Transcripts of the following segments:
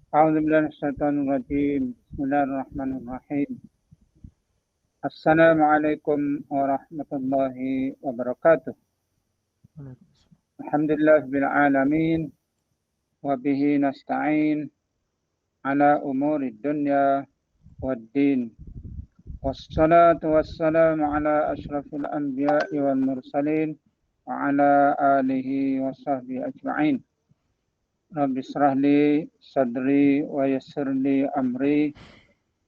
أعوذ بالله من الشيطان الرجيم. بسم الله الرحمن الرحيم. السلام عليكم ورحمة الله وبركاته. الحمد لله رب العالمين وبه نستعين على أمور الدنيا والدين والصلاة والسلام على أشرف الأنبياء والمرسلين وعلى آله وصحبه أجمعين. رب اشرح لي صدري ويسر لي أمري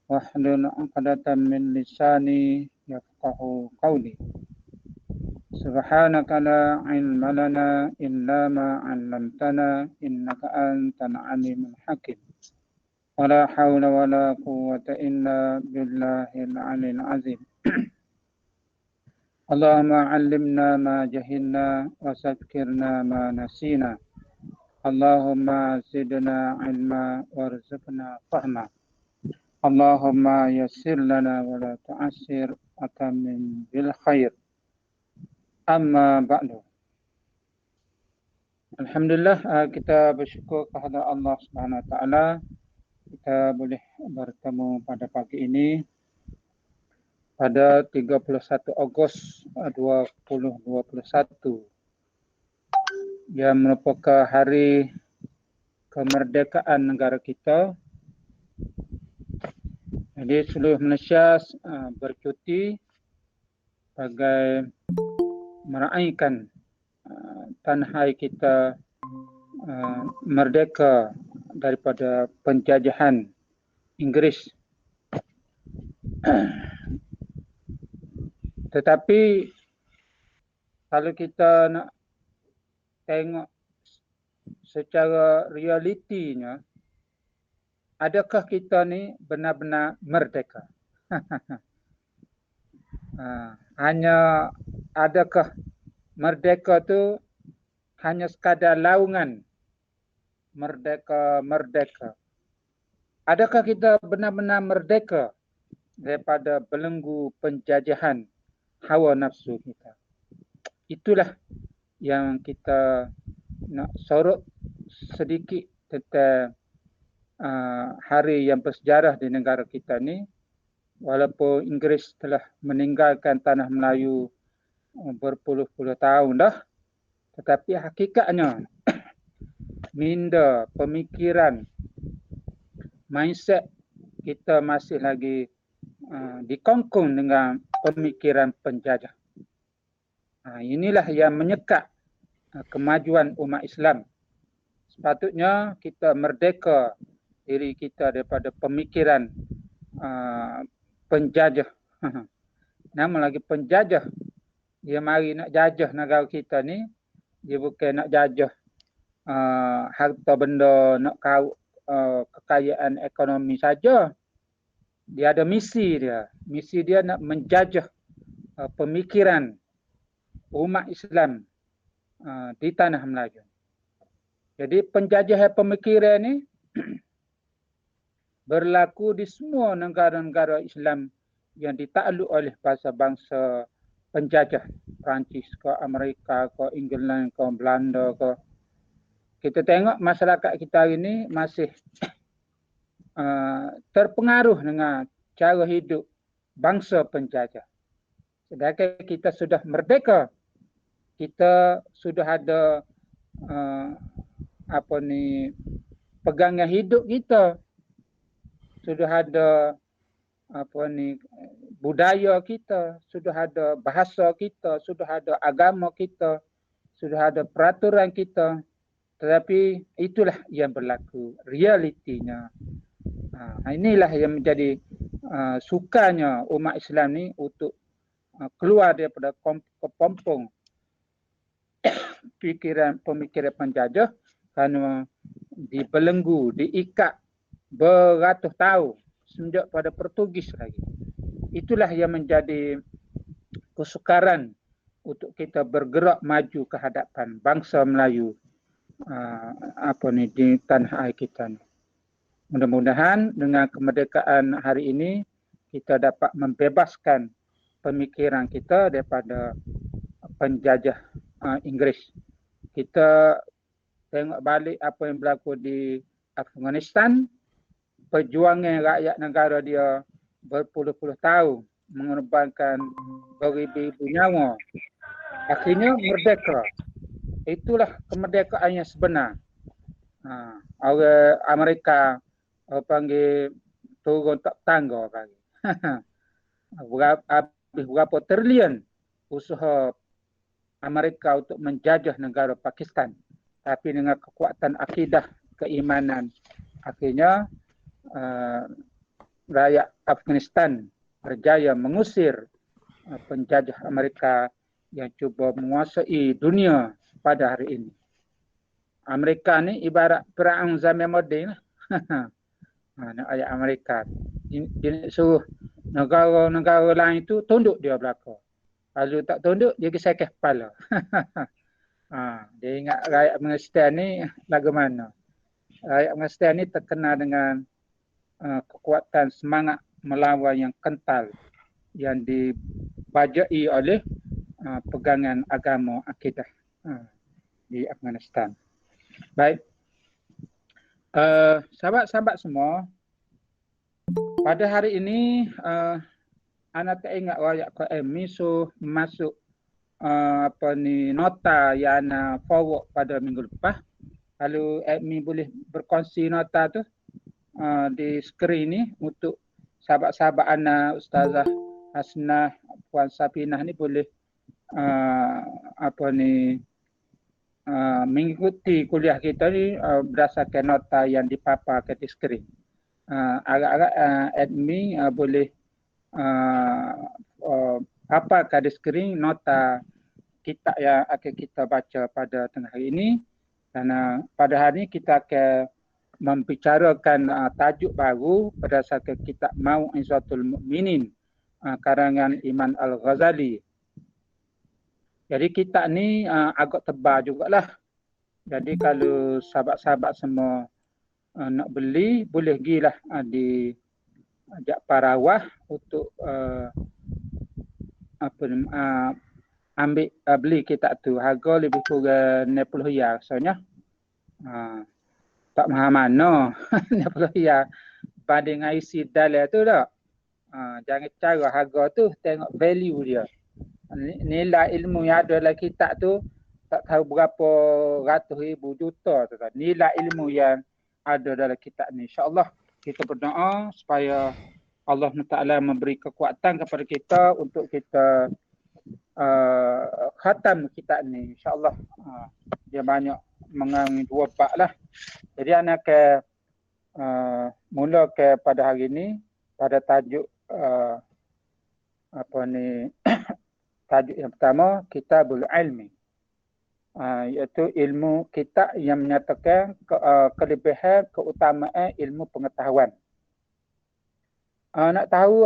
واحلل عقدة من لساني يفقه قولي. سبحانك لا علم لنا إلا ما علمتنا إنك أنت العليم الحكيم. ولا حول ولا قوة إلا بالله العلي العظيم. اللهم علمنا ما جهلنا وذكرنا ما نسينا. اللهم زدنا علما وارزقنا فهما. اللهم يسر لنا ولا تعسر وتمم بالخير. Amma ba'du. Alhamdulillah, kita bersyukur kepada Allah Subhanahu Wa Taala. Kita boleh bertemu pada pagi ini pada 31 Ogos 2021 yang merupakan hari kemerdekaan negara kita. Jadi seluruh Malaysia bercuti sebagai meraihkan tanah air kita merdeka daripada penjajahan Inggeris. Tetapi kalau kita nak tengok secara realitinya, adakah kita ni benar-benar merdeka? Hanya adakah merdeka tu hanya sekadar laungan merdeka? Adakah kita benar-benar merdeka daripada belenggu penjajahan hawa nafsu kita? Itulah yang kita nak sorot sedikit tentang hari yang bersejarah di negara kita ni. Walaupun Inggeris telah meninggalkan tanah Melayu berpuluh-puluh tahun dah, tetapi hakikatnya minda, pemikiran, mindset kita masih lagi dikongkong dengan pemikiran penjajah. Inilah yang menyekat kemajuan umat Islam. Sepatutnya kita merdeka diri kita daripada pemikiran penjajah. Nama lagi penjajah. Dia mari nak jajah negara kita ni. Dia bukan nak jajah harta benda, nak kekayaan ekonomi saja. Dia ada misi dia. Misi dia nak menjajah pemikiran umat Islam di tanah Melayu. Jadi penjajahan pemikiran ni berlaku di semua negara-negara Islam yang ditakluk oleh bangsa-bangsa penjajah. Perancis ke, Amerika ke, England ke, Belanda ke. Kita tengok masyarakat kita hari ini masih terpengaruh dengan cara hidup bangsa penjajah. Sedangkan kita sudah merdeka. Kita sudah ada pegangan hidup kita. Sudah ada budaya kita, sudah ada bahasa kita, sudah ada agama kita, sudah ada peraturan kita. Tetapi itulah yang berlaku, realitinya. Inilah yang menjadi sukanya umat Islam ni untuk keluar daripada kepompong pemikiran penjajah, kerana dibelenggu, diikat beratus tahun sejak pada Portugis lagi. Itulah yang menjadi kesukaran untuk kita bergerak maju ke hadapan bangsa Melayu di tanah air kita ni. Mudah-mudahan dengan kemerdekaan hari ini kita dapat membebaskan pemikiran kita daripada penjajah Inggeris. Kita tengok balik apa yang berlaku di Afghanistan, perjuangan rakyat negara dia berpuluh-puluh tahun mengorbankan beribu-ribu nyawa. Akhirnya merdeka. Itulah kemerdekaan yang sebenar. Orang Amerika panggil turun tak tangga panggil. berapa triliun usaha Amerika untuk menjajah negara Pakistan. Tapi dengan kekuatan akidah, keimanan, akhirnya rakyat Afghanistan berjaya mengusir penjajah Amerika yang cuba menguasai dunia pada hari ini. Amerika ni ibarat Firaun zaman moden. Nak ayat Amerika. Dia suruh negara-negara lain itu tunduk dia belakang. Kalau tak tunduk, dia kesakit kepala. Dia ingat rakyat Afghanistan ni bagaimana. Rakyat Afghanistan ni terkenal dengan kekuatan semangat melawan yang kental yang dibajai oleh pegangan agama akidah di Afghanistan. Baik. Sahabat-sahabat semua, pada hari ini ana tak ingat rakyat KM so masuk nota yang ana forward pada minggu lepas. Kalau admin boleh berkongsi nota tu di skrin ni untuk sahabat-sahabat ana, Ustazah Hasnah, Puan Sapinah ni boleh mengikuti kuliah kita ni berdasarkan nota yang dipaparkan di skrin. Agak-agak admin boleh paparkan di skrin nota kitab yang akan kita baca pada tengah hari ini. Dan pada hari ini kita akan membicarakan tajuk baru berdasarkan kitab Mau'izatul Mu'minin karangan Imam Al-Ghazali. Jadi kitab ni agak tebal jugalah. Jadi kalau sahabat-sahabat semua nak beli, boleh pergilah di Jak Parawah untuk ambil beli kitab tu. Harga lebih kurang RM60 soalnya. Tak mahal mana RM60 banding dengan isi dalam tu tak. Jangan cara harga tu, tengok value dia. Nilai ilmu yang ada dalam kitab tu tak tahu berapa ratus ribu juta tu kan. Nilai ilmu yang ada dalam kitab ni. InsyaAllah kita berdoa supaya Allah Ta'ala memberi kekuatan kepada kita untuk kita khatam kitab ni. InsyaAllah dia banyak mengandungi 2 bab lah. Jadi anak mula pada hari ni pada tajuk tajuk yang pertama, Kitabul Ilmi. Iaitu ilmu kitab yang menyatakan kelebihan, keutamaan ilmu pengetahuan. Nak tahu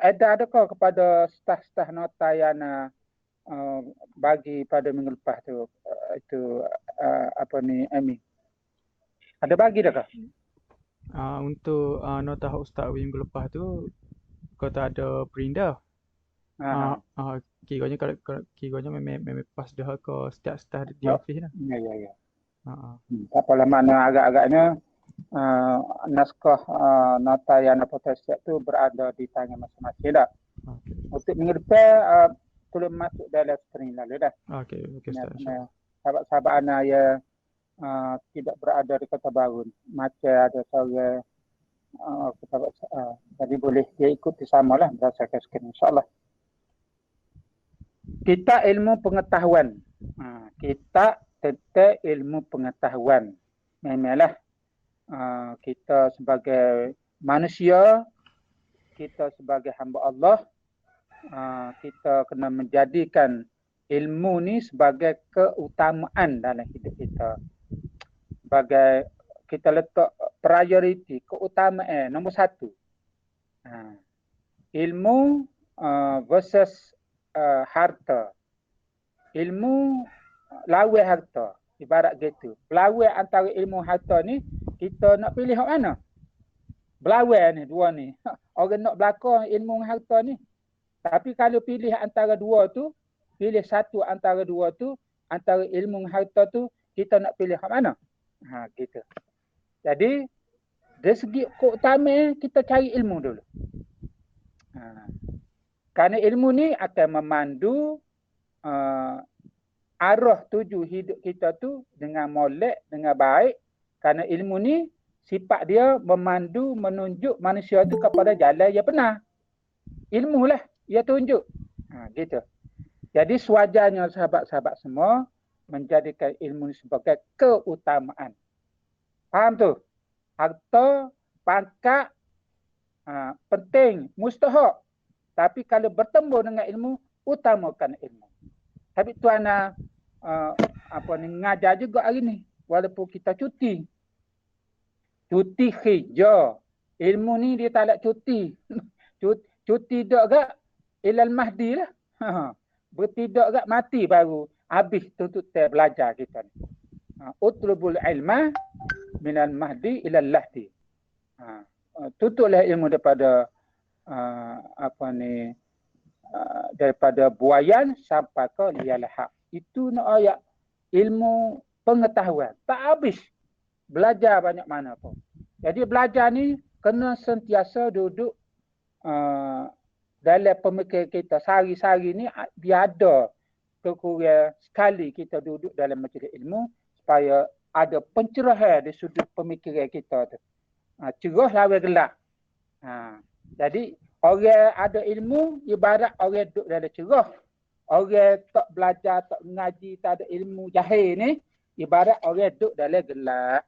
adakah kepada staf-staf nota yang bagi pada minggu lepas tu Amy? Ada bagi dah kah? Untuk nota Ustaz minggu lepas tu kau tak ada print dah. Kiranya kiranya memang pas dah ke setiap staff di office dah. Ya. Tak apalah, mana agak-agaknya naskah nota yang apa tu berada di tangan masing-masing dah. Okay. Untuk minggu depan boleh masuk dalam skrin lalu dah. Okey Ustaz. Sahabat-sahabat anak yang tidak berada di Kota Baru, macam ada seorang jadi boleh dia ikut bersamalah berdasarkan skrin, insyaAllah. Kita ilmu pengetahuan. Kita tentang ilmu pengetahuan. Memanglah kita sebagai manusia, kita sebagai hamba Allah, kita kena menjadikan ilmu ni sebagai keutamaan dalam hidup kita. Sebagai kita letak priority, keutamaan nombor 1. Ilmu versus harta. Ilmu lawan harta. Ibarat gitu. Berlawan antara ilmu harta ni, kita nak pilih hak mana? Berlawan ni, dua ni. Orang nak belakang ilmu harta ni. Tapi kalau pilih antara dua tu, pilih satu antara dua tu, antara ilmu harta tu, kita nak pilih hak mana? Gitu. Jadi dari segi keutamaan kita cari ilmu dulu. Kerana ilmu ni akan memandu arah tuju hidup kita tu dengan molek, dengan baik. Kerana ilmu ni sifat dia memandu, menunjuk manusia tu kepada jalan yang benar. Ilmu lah ia tunjuk. Gitu. Jadi sewajarnya sahabat-sahabat semua menjadikan ilmu sebagai keutamaan. Faham tu? Harta, pangkat, penting, mustahak. Tapi kalau bertemu dengan ilmu, utamakan ilmu. Tapi tuan ngajar juga hari ni. Walaupun kita cuti. Cuti hijau. Ilmu ni dia tak nak cuti. Cuti tak gak ilal mahdi lah. Bertidak gak mati baru habis tuntut belajar kita ni. Utlubul ilma minal mahdi ilal lahdi. Tutuplah ilmu daripada daripada buayan sampai ke lialahak. Itu nak ayat ilmu pengetahuan. Tak habis. Belajar banyak mana pun. Jadi belajar ni kena sentiasa duduk dalam pemikiran kita. Sehari-hari ni dia ada kekurang sekali kita duduk dalam majlis ilmu supaya ada pencerahan di sudut pemikiran kita tu. Cerah lawan gelap. Jadi orang ada ilmu ibarat orang duduk dalam cerah. Orang tak belajar, tak mengaji, tak ada ilmu jahil ni ibarat orang duduk dalam gelap.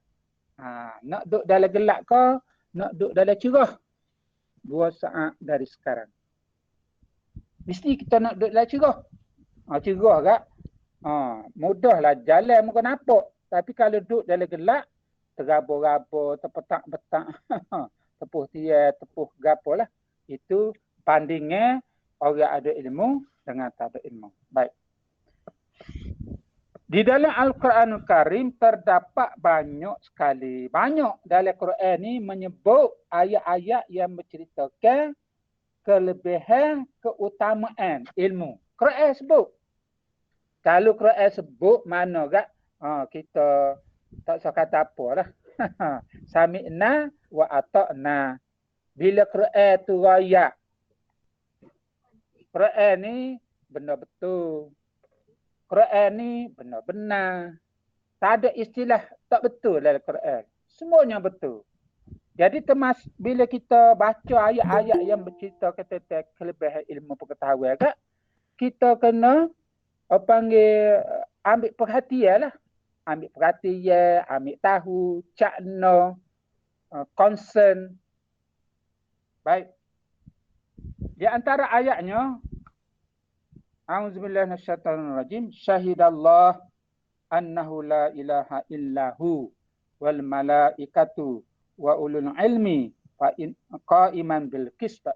Nak duduk dalam gelap ke, nak duduk dalam cerah? 2 saat dari sekarang. Mesti kita nak duduk dalam cerah. Cerah kan? Mudahlah jalan muka nampak. Tapi kalau duduk dalam gelap, terabur-rabur, terpetak-petak, tepuh tiap, tepuh gapo lah. Itu bandingnya orang ada ilmu dengan tak ada ilmu. Baik. Di dalam Al-Quranul Karim terdapat banyak sekali. Banyak dalam Quran ni menyebut ayat-ayat yang menceritakan kelebihan, keutamaan ilmu. Quran sebut. Kalau Quran sebut mana tak? Kita tak usah kata apa lah. Sami'na wa ata'na. Bila Quran tu rakyat. Quran ni benar betul. Quran ni benar-benar. Tak ada istilah tak betul dalam Quran. Semuanya betul. Jadi bila kita baca ayat-ayat yang bercerita tentang kelebihan ilmu pengetahuan kan, kita kena ambil perhatian lah. Ambil perhatian, ambil tahu, cakna, concern. Baik. Di antara ayatnya, A'udzubillahi minasyaitonirrajim. Syahidallah annahu la ilaha illahu wal malaikatu wa ulul ilmi qa'iman bil qist.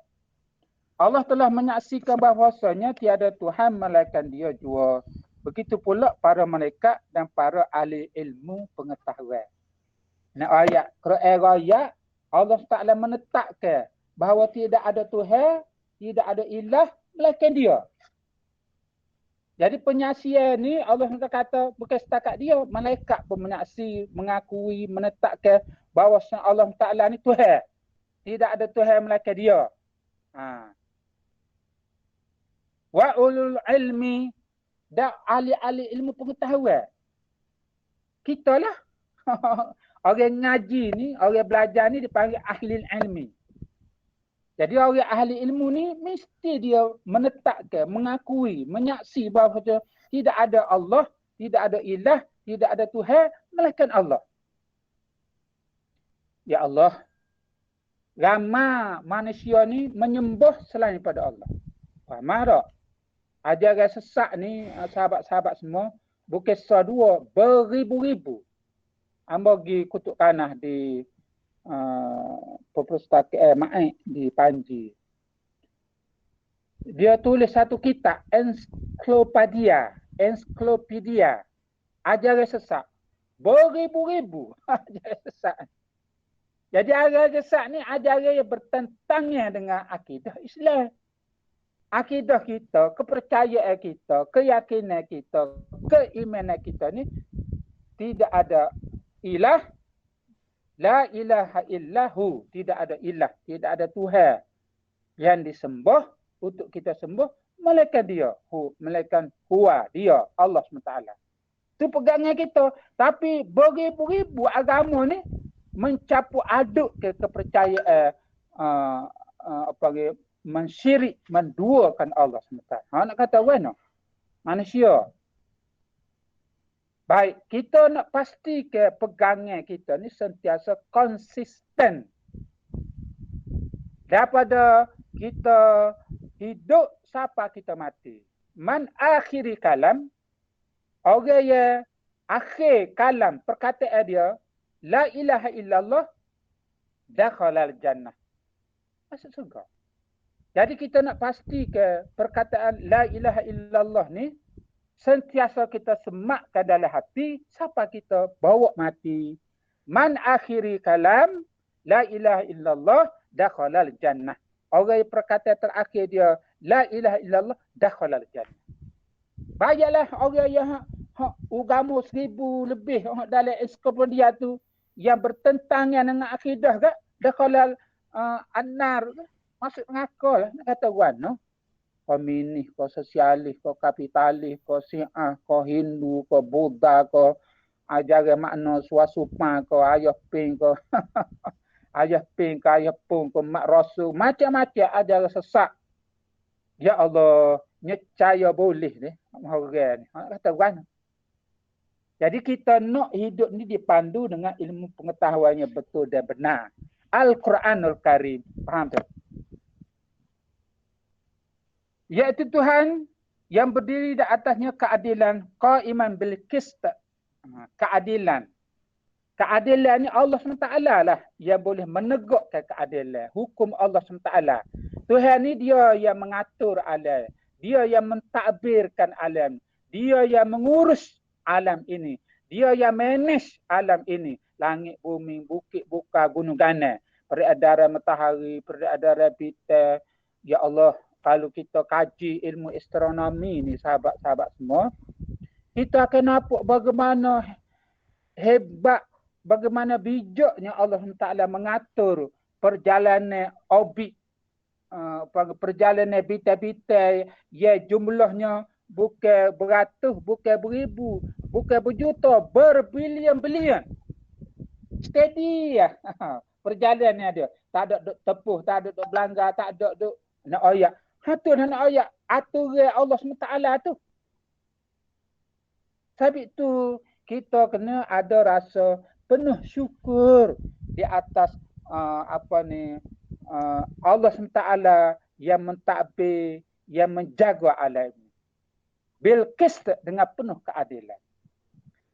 Allah telah menyaksikan bahwasanya tiada Tuhan melainkan Dia jua. Begitu pula para malaikat dan para ahli ilmu pengetahuan. Ayat Quran ayat Allah Taala menetapkan bahawa tidak ada Tuhan, tidak ada ilah melainkan Dia. Jadi penyaksian ni Allah kata bukan setakat Dia, malaikat pun menyaksi, mengakui, menetapkan bahawa Allah Taala ni Tuhan. Tidak ada Tuhan melainkan Dia. Wa ulul ilmi, dan ahli-ahli ilmu pengetahuan. Kita lah. Orang ngaji ni, orang belajar ni dipanggil ahli ilmi. Jadi orang ahli ilmu ni mesti dia menetapkan, mengakui, menyaksi bahawa tidak ada Allah, tidak ada ilah, tidak ada Tuhan melainkan Allah. Ya Allah, ramai manusia ni menyembah selain daripada Allah. Faham tak? Ajaran sesat ni, sahabat-sahabat semua, bukan sedua, beribu-ribu. Hamba pergi kutuk tanah di perpustakaan Ma'id di Panji. Dia tulis satu kitab, ensiklopedia, ajaran sesat. Beribu-ribu ajaran sesat. Jadi ajaran sesat ni ajaran yang bertentangan dengan akidah Islam. Akidah kita, kepercayaan kita, keyakinan kita, keimanan kita ni tidak ada ilah La ilaha illahu. Tidak ada ilah. Tidak ada Tuhan yang disembah untuk kita sembah. Melainkan dia. Melainkan huwa. Dia. Allah SWT. Itu pegangan kita. Tapi beribu-ribu agama ni mencampur aduk ke kepercayaan mensyirik, menduakan Allah SWT. Nak kata mana? Manusia. Baik, kita nak pasti ke pegangan kita ni sentiasa konsisten. Daripada kita hidup sampai kita mati. Man akhiri kalam, orang yang akhir kalam perkataan dia, la ilaha illallah, dakhalal jannah. Masuk surga. Jadi kita nak pasti ke perkataan la ilaha illallah ni sentiasa kita semakkan dalam hati sampai kita bawa mati. Man akhiri kalam la ilaha illallah dakhalal jannah. Orang yang perkataan terakhir dia la ilaha illallah dakhalal jannah. Bayarlah orang yang agama 1000 lebih dalam ensiklopedia tu yang bertentangan dengan akidah ke dakhalal annar, masuk neraka lah. Nak kata kan, no? Komunis, kau sosialis, kau kapitalis, kau Syiah, kau Hindu, kau Buddha, kau ajaran makna swasupa, kau ayah ping, kau ayah ping, kau ayah pung, kau mak rasul, macam-macam ajaran sesat. Ya Allah, nyecaya boleh ni, orang ni. Kata kan. Jadi kita nak hidup ni dipandu dengan ilmu pengetahuannya betul dan benar. Al-Quranul Karim. Faham tak? Iaitu Tuhan yang berdiri di atasnya keadilan, qaiman bil qist. Keadilan. Keadilan ni Allah SWT lah yang boleh menegakkan keadilan. Hukum Allah SWT. Tuhan ni dia yang mengatur alam. Dia yang mentadbirkan alam. Dia yang mengurus alam ini. Dia yang manage alam ini. Langit, bumi, bukit, buka, gunung gana. Peredaran matahari, peredaran bintang. Ya Allah, kalau kita kaji ilmu astronomi ni sahabat-sahabat semua, kita akan nampak bagaimana hebat, bagaimana bijaknya Allah SWT mengatur perjalanan orbit, perjalanan bintang-bintang yang jumlahnya bukan beratus, bukan beribu, bukan berjuta, berbilion-bilion. Steady ya. Perjalanannya dia. Tak ada duk tepuh, tak ada duk belanggar, tak ada duk nak ayat. Hatu nak ayat aturan Allah SWT tu. Sebab itu kita kena ada rasa penuh syukur di atas Allah SWT yang mentadbir, yang menjaga alam ini. Bil qist, dengan penuh keadilan.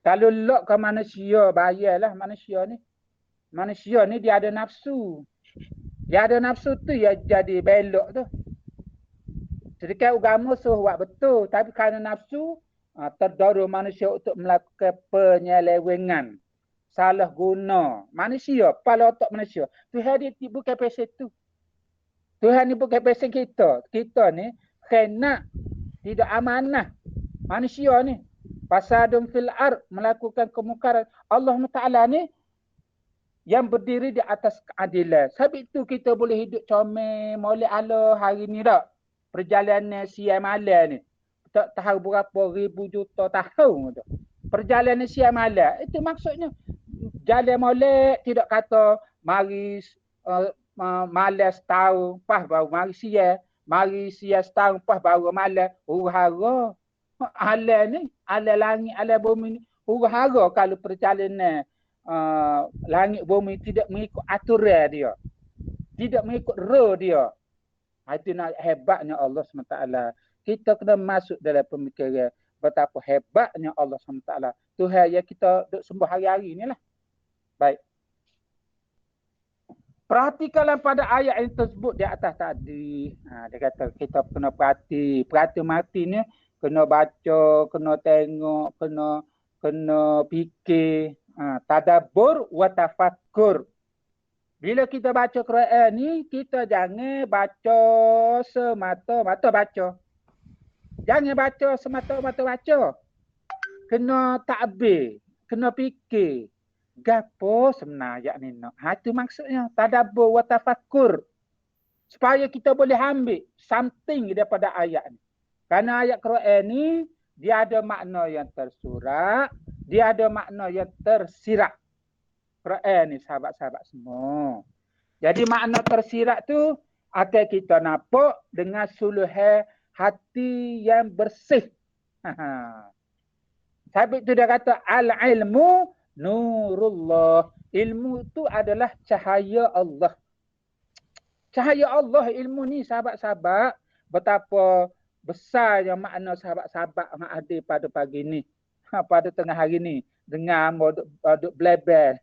Kalau lok ke manusia, bayarlah manusia ni. Manusia ni dia ada nafsu. Dia ada nafsu tu ya jadi belok tu. Sedikit agama suruh buat betul. Tapi kerana nafsu, terdorong manusia untuk melakukan penyelewengan. Salah guna. Manusia, kepala otak manusia. Tuhan dia bukan pasal tu. Tuhan ni bukan pasal kita. Kita ni kena tidak amanah. Manusia ni. Fasadun fil ard, melakukan kemungkaran. Allah Ta'ala ni yang berdiri di atas keadilan. Sebab itu kita boleh hidup comel, molek Allah hari ni tak? Perjalanan siang malam ni. Tak tahu berapa ribu juta tahun tu. Perjalanan siang malam. Itu maksudnya. Jalan molek, tidak kata mari malam setahun, pas baru mari siang. Mari siang setahun, pas baru malam. Huru-hara. Alam ni, alam langit, alam bumi ni. Huru-hara kalau perjalanan langit bumi tidak mengikut aturan dia. Tidak mengikut roh dia. Itu nak hebatnya Allah SWT. Kita kena masuk dalam pemikiran betapa hebatnya Allah SWT. Tuhan yang kita duk sembah hari-hari ni lah. Baik. Perhatikanlah pada ayat yang tersebut di atas tadi. Dia kata kita kena perhati. Perhati mati ni kena baca, kena tengok, kena fikir. Tadabbur wa tafakkur. Bila kita baca Quran ni, kita jangan baca semata-mata baca. Jangan baca semata-mata baca. Kena takbir, kena fikir. Gapo sebenarnya ayat ni nak? Itu maksudnya tadabbur wa tafakkur. Supaya kita boleh ambil something daripada ayat ni. Kerana ayat Quran ni dia ada makna yang tersurat, dia ada makna yang tersirat. Quran ni sahabat-sahabat semua. Jadi makna tersirat tu akan kita nampak dengan suluhan hati yang bersih. Sabit tu dia kata al-ilmu nurullah. Ilmu tu adalah cahaya Allah. Cahaya Allah ilmu ni sahabat-sahabat. Betapa besar yang makna sahabat-sahabat yang ada pada pagi ni. Pada tengah hari ni. Dengar duk blabel.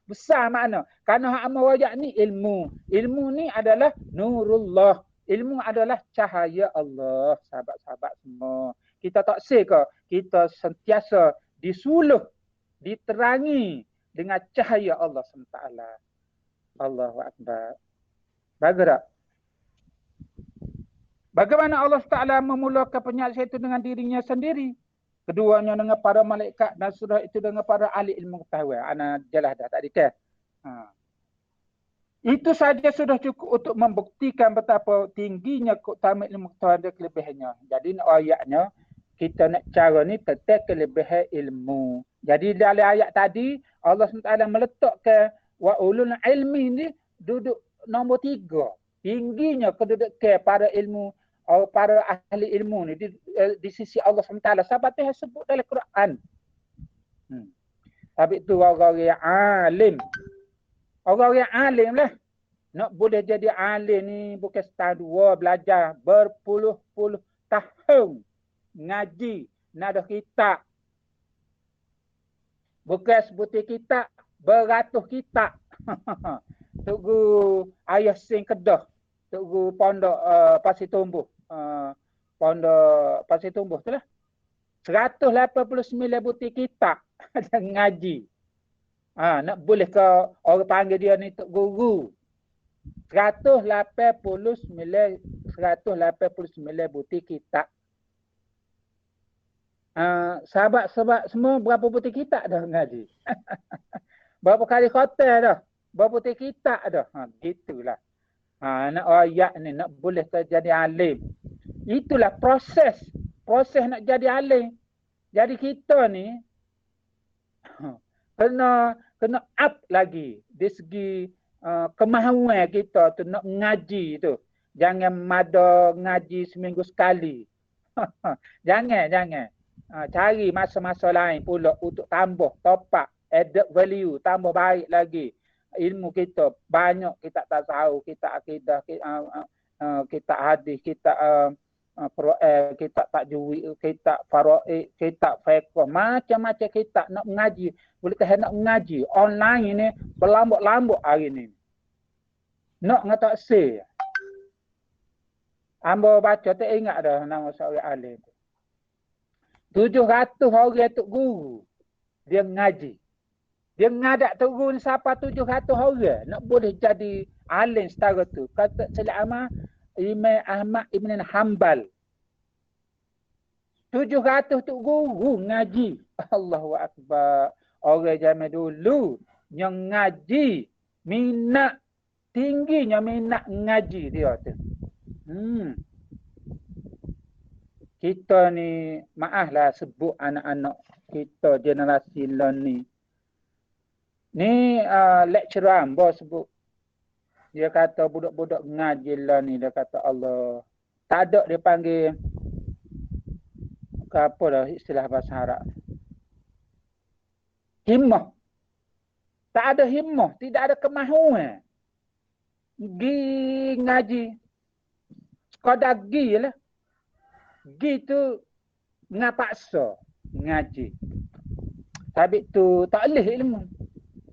Besar makna. Kerana hak amal wajak ni ilmu. Ilmu ni adalah nurullah. Ilmu adalah cahaya Allah. Sahabat-sahabat semua. Kita tak say ke? Kita sentiasa disuluh, diterangi dengan cahaya Allah SWT. Allahu Akbar. Bagus tak? Bagaimana Allah Ta'ala memulakan penyaksian itu dengan dirinya sendiri? Keduanya dengan para malaikat dan sudah itu dengan para ahli ilmu pengetahuan. Ana jelas dah tak dikira. Itu saja sudah cukup untuk membuktikan betapa tingginya keutamaan ilmu pengetahuan dan kelebihannya. Jadi nak ayatnya, kita nak cara ni tentang kelebihan ilmu. Jadi dalam ayat tadi, Allah SWT meletakkan wa ulul ilmi ni duduk nombor 3. Tingginya kedudukan para ilmu, para ahli ilmu ni di sisi Allah SWT. Sebab tu yang sebut dalam Quran. Tapi tu orang yang alim. Orang yang alim lah. Nak boleh jadi alim ni bukan setahun dua belajar. Berpuluh-puluh tahun. Ngaji. Nak ada kitab. Bukan sebutir kitab. Beratus kitab. Tugu ayah sing Kedah. Tugu pondok Pasir Tumbuh. Pondok Pasir Tumbuh tu lah. 189 butir kitab. Dan ngaji. Nak boleh ke orang panggil dia ni Tok Guru. 189 butir kitab. Sahabat-sahabat semua berapa butir kitab dah ngaji? Berapa kali khotel dah? Berapa butir kitab dah? Gitulah. Nak ayat ni nak boleh jadi alim. Itulah proses nak jadi alim. Jadi kita ni kena up lagi di segi kemahuan kita tu nak ngaji tu. Jangan mada ngaji seminggu sekali. Jangan. Cari masa-masa lain pula untuk tambah, top up, added value, tambah baik lagi. Ilmu kita banyak, kita tasawuf, kita akidah, kita hadis, kita kita tajwid, kita faraid, kita fiqh, macam-macam kita nak mengaji. Boleh kata nak mengaji online ini berlambak-lambak hari ni. Nak ngata say. Ambo baca tak ingat dah nama seorang alim. 700 orang tok guru dia ngaji. Dia ngadak tok guru ni siapa 700 orang nak boleh jadi alim setara tu. Kata selama Imam Ahmad Ibn Hanbal. 700 tok guru ngaji. Allahu Akbar. Orang zaman dulu yang ngaji, minat tingginya minat ngaji dia tu. Kita ni maaflah sebut anak-anak kita generasi ni. Ni lecturer ambo sebut. Dia kata budak-budak ngaji lah ni, dia kata Allah. Tak ada dia panggil apa dah istilah bahasa Arab. Himmah. Tak ada himmah, tidak ada kemahuan. Gi ngaji. Sekadar gi lah. Gi tu ngapaksa ngaji. Sabit tu tak boleh ilmu.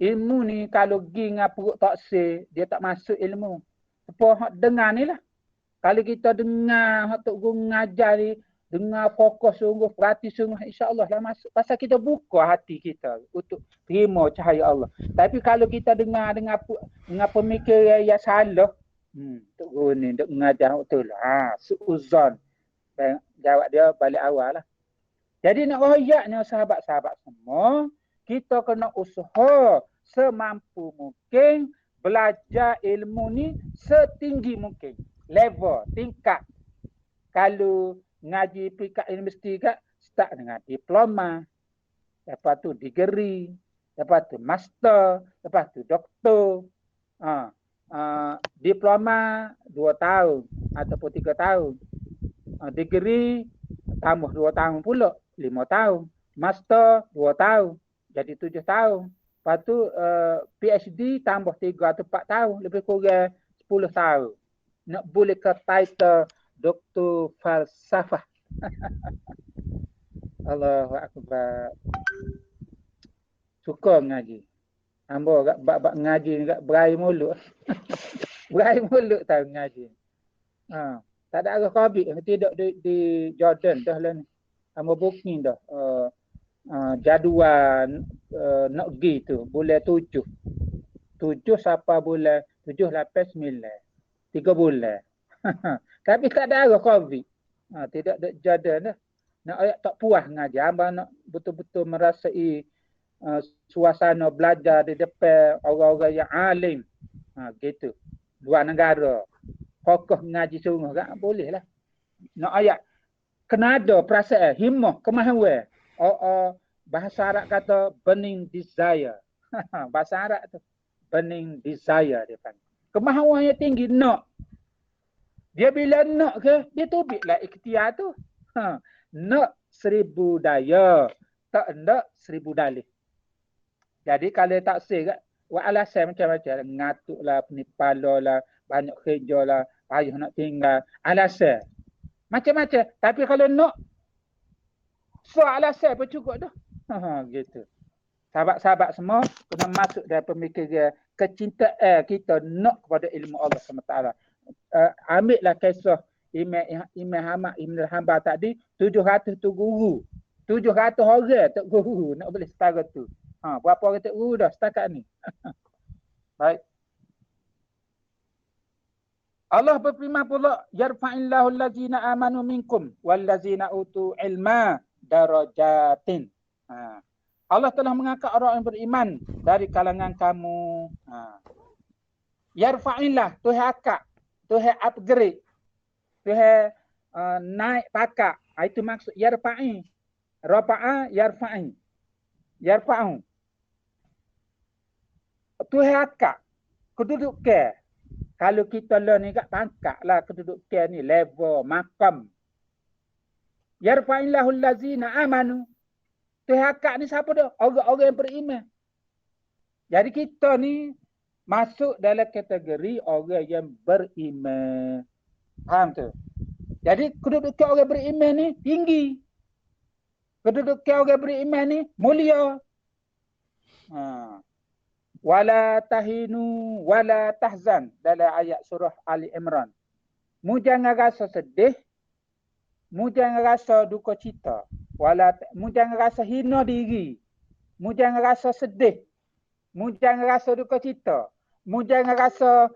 Ilmu ni kalau gi ngapuruk tak say, dia tak masuk ilmu. Apa hak dengar ni lah. Kalau kita dengar hak tok guru ngajar ni, dengar fokus sungguh, perhati sungguh, insya-Allah lah masuk. Pasal kita buka hati kita untuk terima cahaya Allah. Tapi kalau kita dengar pemikiran yang salah, tok guru ni duk mengajar betul lah. Suuzon. Jawab dia balik awal lah. Jadi nak royaknya sahabat-sahabat semua, kita kena usaha semampu mungkin belajar ilmu ni setinggi mungkin. Level, tingkat. Kalau ngaji pergi kat universiti kat, start dengan diploma. Lepas tu degree. Lepas tu master. Lepas tu doktor. Diploma 2 tahun ataupun 3 tahun. Degree tambah 2 tahun pula, 5 tahun. Master 2 tahun, jadi 7 tahun. Lepas tu PhD tambah 3 atau 4 tahun, lebih kurang 10 tahun. Nak boleh ke title Doktor Falsafah. Allahu Akbar. Suka ngaji. Ambo gak bab ngaji gak berai mulut. Berai mulut tahu ngaji. Tak ada arah COVID tidak di Jordan dah lah ni. Ambo booking dah. Jadual nak pergi tu bulan 7. 7 sampai bulan 7, 8, 9. 3 bulan. Tapi tak ada arah COVID. Tidak ada Jordan dah. Nak ayat tak puas ngaji. Ambo nak betul-betul merasai suasana belajar di depan orang-orang yang alim. Gitu. Luar negara. Kokoh ngaji sungguh kan boleh lah. Nak ayat kena ada perasaan, himmah, kemahuan. Bahasa Arab kata burning desire. Bahasa Arab tu burning desire dia panggil. Kemahuan yang tinggi nak. Dia bila nak ke, dia tubiklah ikhtiar tu. Nak 1000 daya, tak nak 1000 dalih. Jadi kalau tak say kat, buat alasan macam-macam. Ngatuk lah, penipala lah, banyak kerja lah, payah nak tinggal. Alasan. Macam-macam. Tapi kalau nak, alasan pun cukup dah. Gitu. Sahabat-sahabat semua kena masuk dalam pemikiran kecintaan kita nak kepada ilmu Allah SWT. Ambillah kisah Imam Ahmad Ibn Hanbal tadi, 700 tu guru. 700 orang tak guru nak boleh setara tu. Berapa orang tak guru dah setakat ni. Baik. Allah berfirman pula, yarfa'illahu allazina amanu minkum wallazina utu ilma darajatin. Allah telah mengangkat orang yang beriman dari kalangan kamu. Yarfa'illah, Tuhan akak, Tuhan upgrade, Tuhan naik pakak. Itu maksud yarfa'i. Rafa'a yarfa'i. Yarfa'u. Tuhan akak, kedudukan. Kalau kita lah ni kat pangkat lah kedudukan ni, level, makam. Yarfa'illahu allazina amanu. Tuhan akak ni siapa dah? Orang-orang yang beriman. Jadi kita ni masuk dalam kategori orang yang beriman. Faham tu? Jadi kedudukan orang beriman ni tinggi. Kedudukan orang beriman ni mulia. Wala tahinu wala tahzan dalam ayat surah Ali Imran. Mu jangan rasa sedih, mu jangan rasa duka cita, mu jangan rasa hina diri, mu jangan rasa sedih, mu jangan rasa duka cita, mu jangan rasa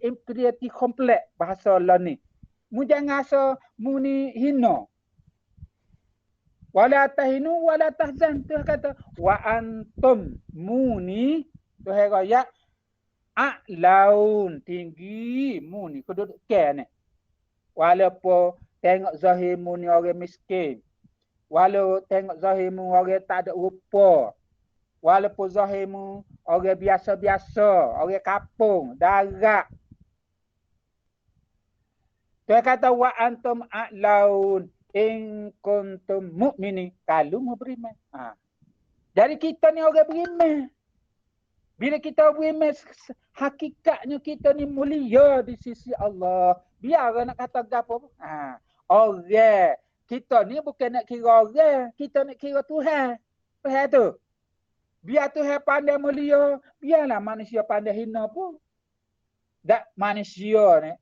inferiority complex bahasa Allah ni. Mu jangan rasa mu ni hina. Wala tahinu wala tahzan. Tuhan kata wa antum muni, Tuhan kata a'laun, tinggi mu ni kedudukan ni. Walaupun tengok zahir mu ni orang miskin, walaupun tengok zahir mu orang tak ada rupa, walaupun zahir mu orang biasa-biasa, orang kampung, darat. Tuhan kata wa antum a'laun in kuntum mu'minin, kalau mu beriman. Jadi kita ni orang beriman. Bila kita beriman, hakikatnya kita ni mulia di sisi Allah. Biar orang nak kata apa pun. Orang. Kita ni bukan nak kira orang. Kita nak kira Tuhan. Faham tu? Biar Tuhan pandai mulia, biarlah manusia pandai hina pun. Tak manusia ni,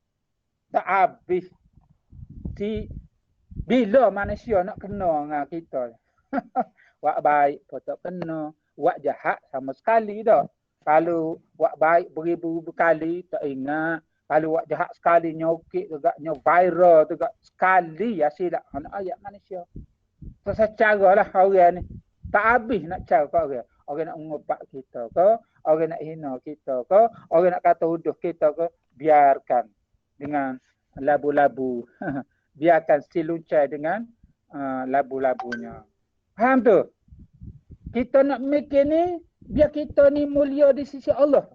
tak habis. Bila manusia nak kena dengan kita? Wak baik pun tak kena. Wak jahat sama sekali dah. Kalau wak baik beribu-ribu kali tak ingat. Kalau wak jahat sekali nyokit juga, viral juga sekali ya silap anak ayat manusia. Secara lah orang ni. Tak habis nak cari kat orang. Orang nak mengopak kita ke, orang nak hina kita ke, orang nak kata uduh kita ke, biarkan dengan labu-labu. Biarkan siluncai dengan labu-labunya. Faham tu? Kita nak mikir ni, biar kita ni mulia di sisi Allah.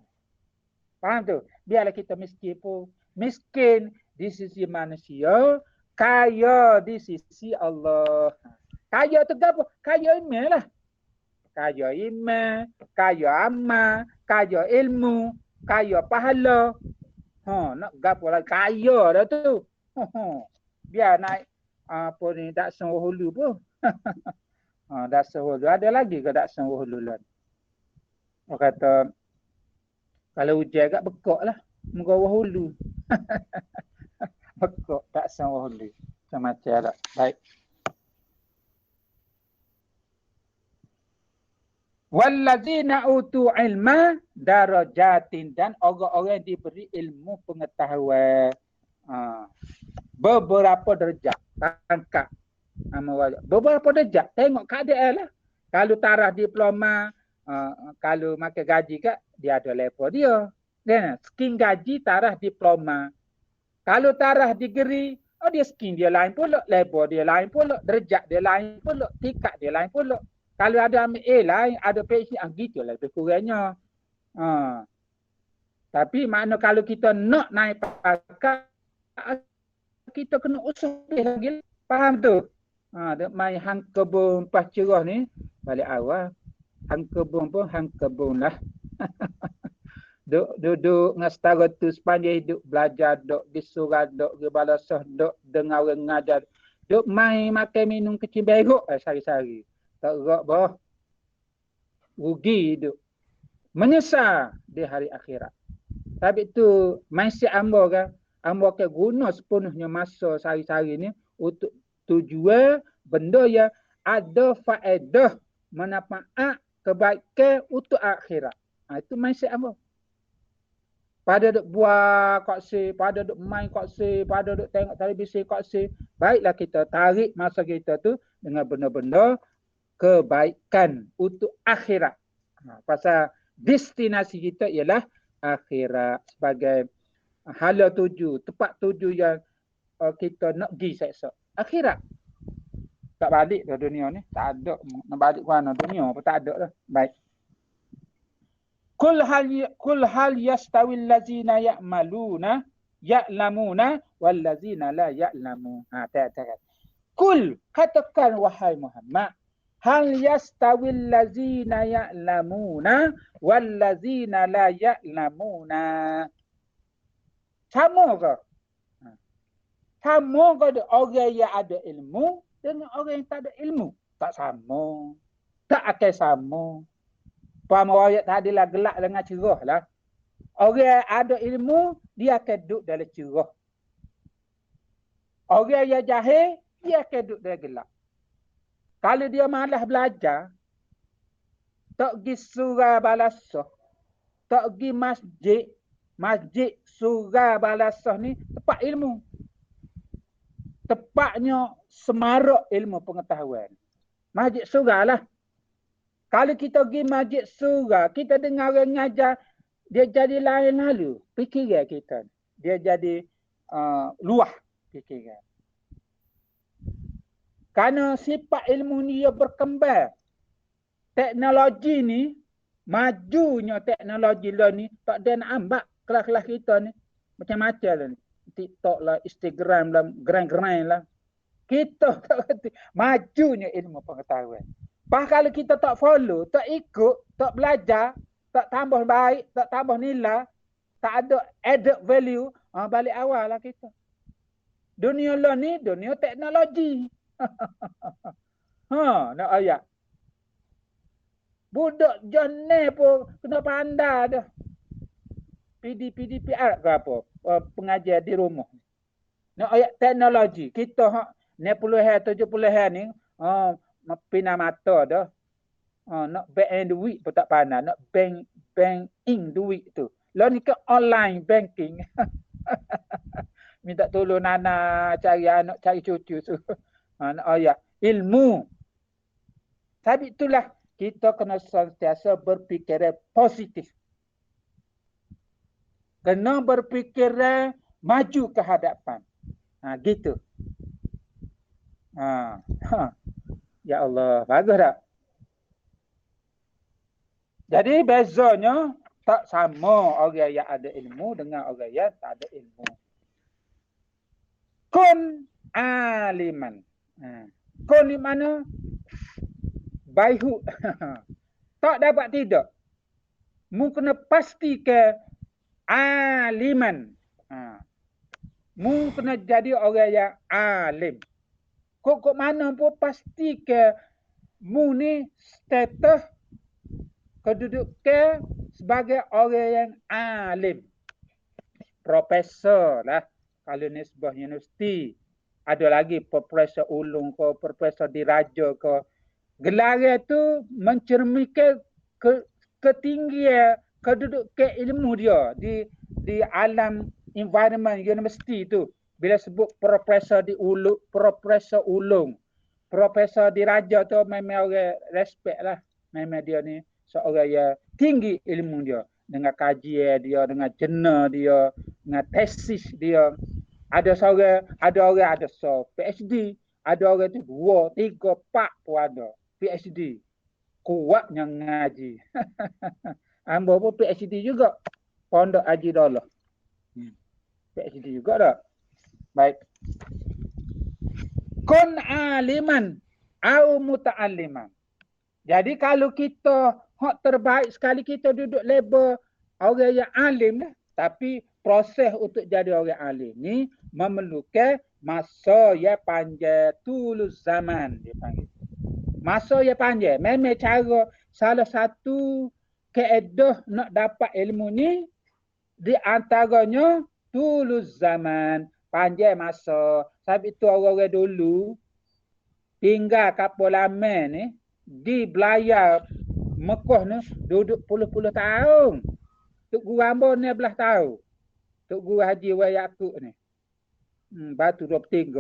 Faham tu? Biarlah kita miskin pun. Miskin di sisi manusia, kaya di sisi Allah. Kaya tu apa? Kaya iman lah. Kaya iman, kaya amal, kaya ilmu, kaya pahala. Nak gapo lagi? Kaya dah tu. Biar naik apa ni, Daksan Hulu pun. Daksan Hulu. Ada lagi ke Daksan Hulu lah? Orang kata, kalau hujan agak bekok lah. Muka Hulu. Bekok Daksan Hulu. Macam-macam lah. Baik. Wallazina utu ilma darajatin, dan orang-orang yang diberi ilmu pengetahuan. Beberapa derajat. Tangkap. Beberapa derajat. Tengok keadaan lah. Kalau taraf diploma, kalau makan gaji kat, dia ada level dia. Skim gaji taraf diploma. Kalau taraf degree, dia skim dia lain pula, level dia lain pula, derajat dia lain pula, tingkat dia lain pula. Kalau ada ambil A lain, ada PhD, gitu lah lebih kurangnya. Tapi makna kalau kita nak naik pangkat, kita kena usaha lagi. Faham tu? Duk main hang kebun pas cerah ni, balik awal. Hang kebun pun hang kebun lah. Duduk dengan setara tu sepanjang hidup, belajar, duk disurat, duk di balasah, duk dengar orang mengajar. Duk main makan minum kecil beruk sehari-hari. Tak gerak bah. Rugi hidup. Menyesal di hari akhirat. Tapi tu mindset ambo kan. Ambo akan guna sepenuhnya masa sehari-hari ni untuk tujuan benda yang ada faedah, manfaat, kebaikan untuk akhirat. Itu mindset ambo. Pada duk buat kat si, pada duk main kat si, pada duk tengok televisi kat si, baiklah kita tarik masa kita tu dengan benda-benda kebaikan untuk akhirat. Pasal destinasi kita ialah akhirat sebagai hala tuju, tempat tuju yang kita nak pergi seksa. Akhirat. Tak balik dah dunia ni. Tak ada. Nak balik ke mana dunia pun tak ada dah. Baik. Kul hal yastawil lazina ya'lamuna wal lazina la ya'lamun. Tak. Kul, katakan wahai Muhammad, hal yastawil lazina ya'lamuna wal lazina la ya'lamuna. Sama ke? Sama ke orang yang ada ilmu dengan orang yang tak ada ilmu? Tak sama. Tak akan sama. Paham ayat tadi lah, gelap dengan cerah lah. Orang yang ada ilmu, dia akan duduk dalam cerah. Orang yang jahil, dia akan duduk dalam gelap. Kalau dia malas belajar, tak pergi surau balasah, tak pergi masjid surau balasah ni tempat ilmu. Tepatnya semarak ilmu pengetahuan. Masjid surau lah. Kalau kita pergi masjid surau, kita dengar orang ngajar, dia jadi lain lalu fikiran kita. Dia jadi luah fikiran. Kerana sifat ilmu ni dia berkembang. Teknologi ni, majunya teknologi lah ni, tak ada nak ambak kelas-kelas kita ni. Macam-macam lah ni. TikTok lah, Instagram lah, grand-grand lah. Kita tak kerti. Majunya ilmu pengetahuan. Pas kalau kita tak follow, tak ikut, tak belajar, tak tambah baik, tak tambah nilai, tak ada added value, balik awal lah kita. Dunia lah ni, dunia teknologi. Nak ayat. Budak jane pun kena pandai dah. PDPR ke apa? Pengajar di rumah. Nak ayat teknologi. Kita 60-an, 70-an ni, pina mata dah. Nak bank in duit pun tak pandai. Nak bank in duit tu. Lah ni ke online banking. Minta tolong Nana cari anak, cari cucu tu. Nak ayat ilmu. Sebab itulah kita kena sentiasa berfikir positif. Kena berfikir maju ke hadapan. Gitu. Ya Allah, bagus tak? Jadi bezanya tak sama orang yang ada ilmu dengan orang yang tak ada ilmu. Kun aliman. Kun di mana? Baihu. Tak dapat tidak. Mu kena pasti ke aliman. Mu kena jadi orang yang alim. Kok mana pun pasti ke mu ni status kedudukan sebagai orang yang alim. Profesor lah. Kalau ni sebuah universiti. Ada lagi Profesor Ulung ke, Profesor Diraja ke. Gelar itu mencerminkan ketinggian kedudukan ilmu dia di alam environment universiti itu. Bila sebut Profesor Profesor Ulung, Profesor Diraja tu memang orang respect lah. Memang dia ni seorang yang tinggi ilmu dia. Dengan kajian dia, dengan jurnal dia, dengan tesis dia. Ada orang ada PhD, ada orang tu 2, 3, 4 pun ada PhD. Kuatnya ngaji. Ambo pun PhD juga. Pondok Haji Daulah. PhD juga dah. Baik. Kun aliman au muta'alliman. Jadi kalau kita hak terbaik sekali kita duduk label orang yang alim lah. Tapi proses untuk jadi orang alim ni memerlukan masa yang panjang, tulus zaman dia panggil. Masa yang panjang. Memang cara salah satu keedah nak dapat ilmu ni di antaranya tulus zaman, panjang masa. Sebab itu orang-orang dulu tinggal kapal lama ni di belayar Mekah ni duduk puluh-puluh tahun. Tok Guru Ambo ni 11 tahun. Tok Guru Haji Wai Yaakob ni. Batu 23.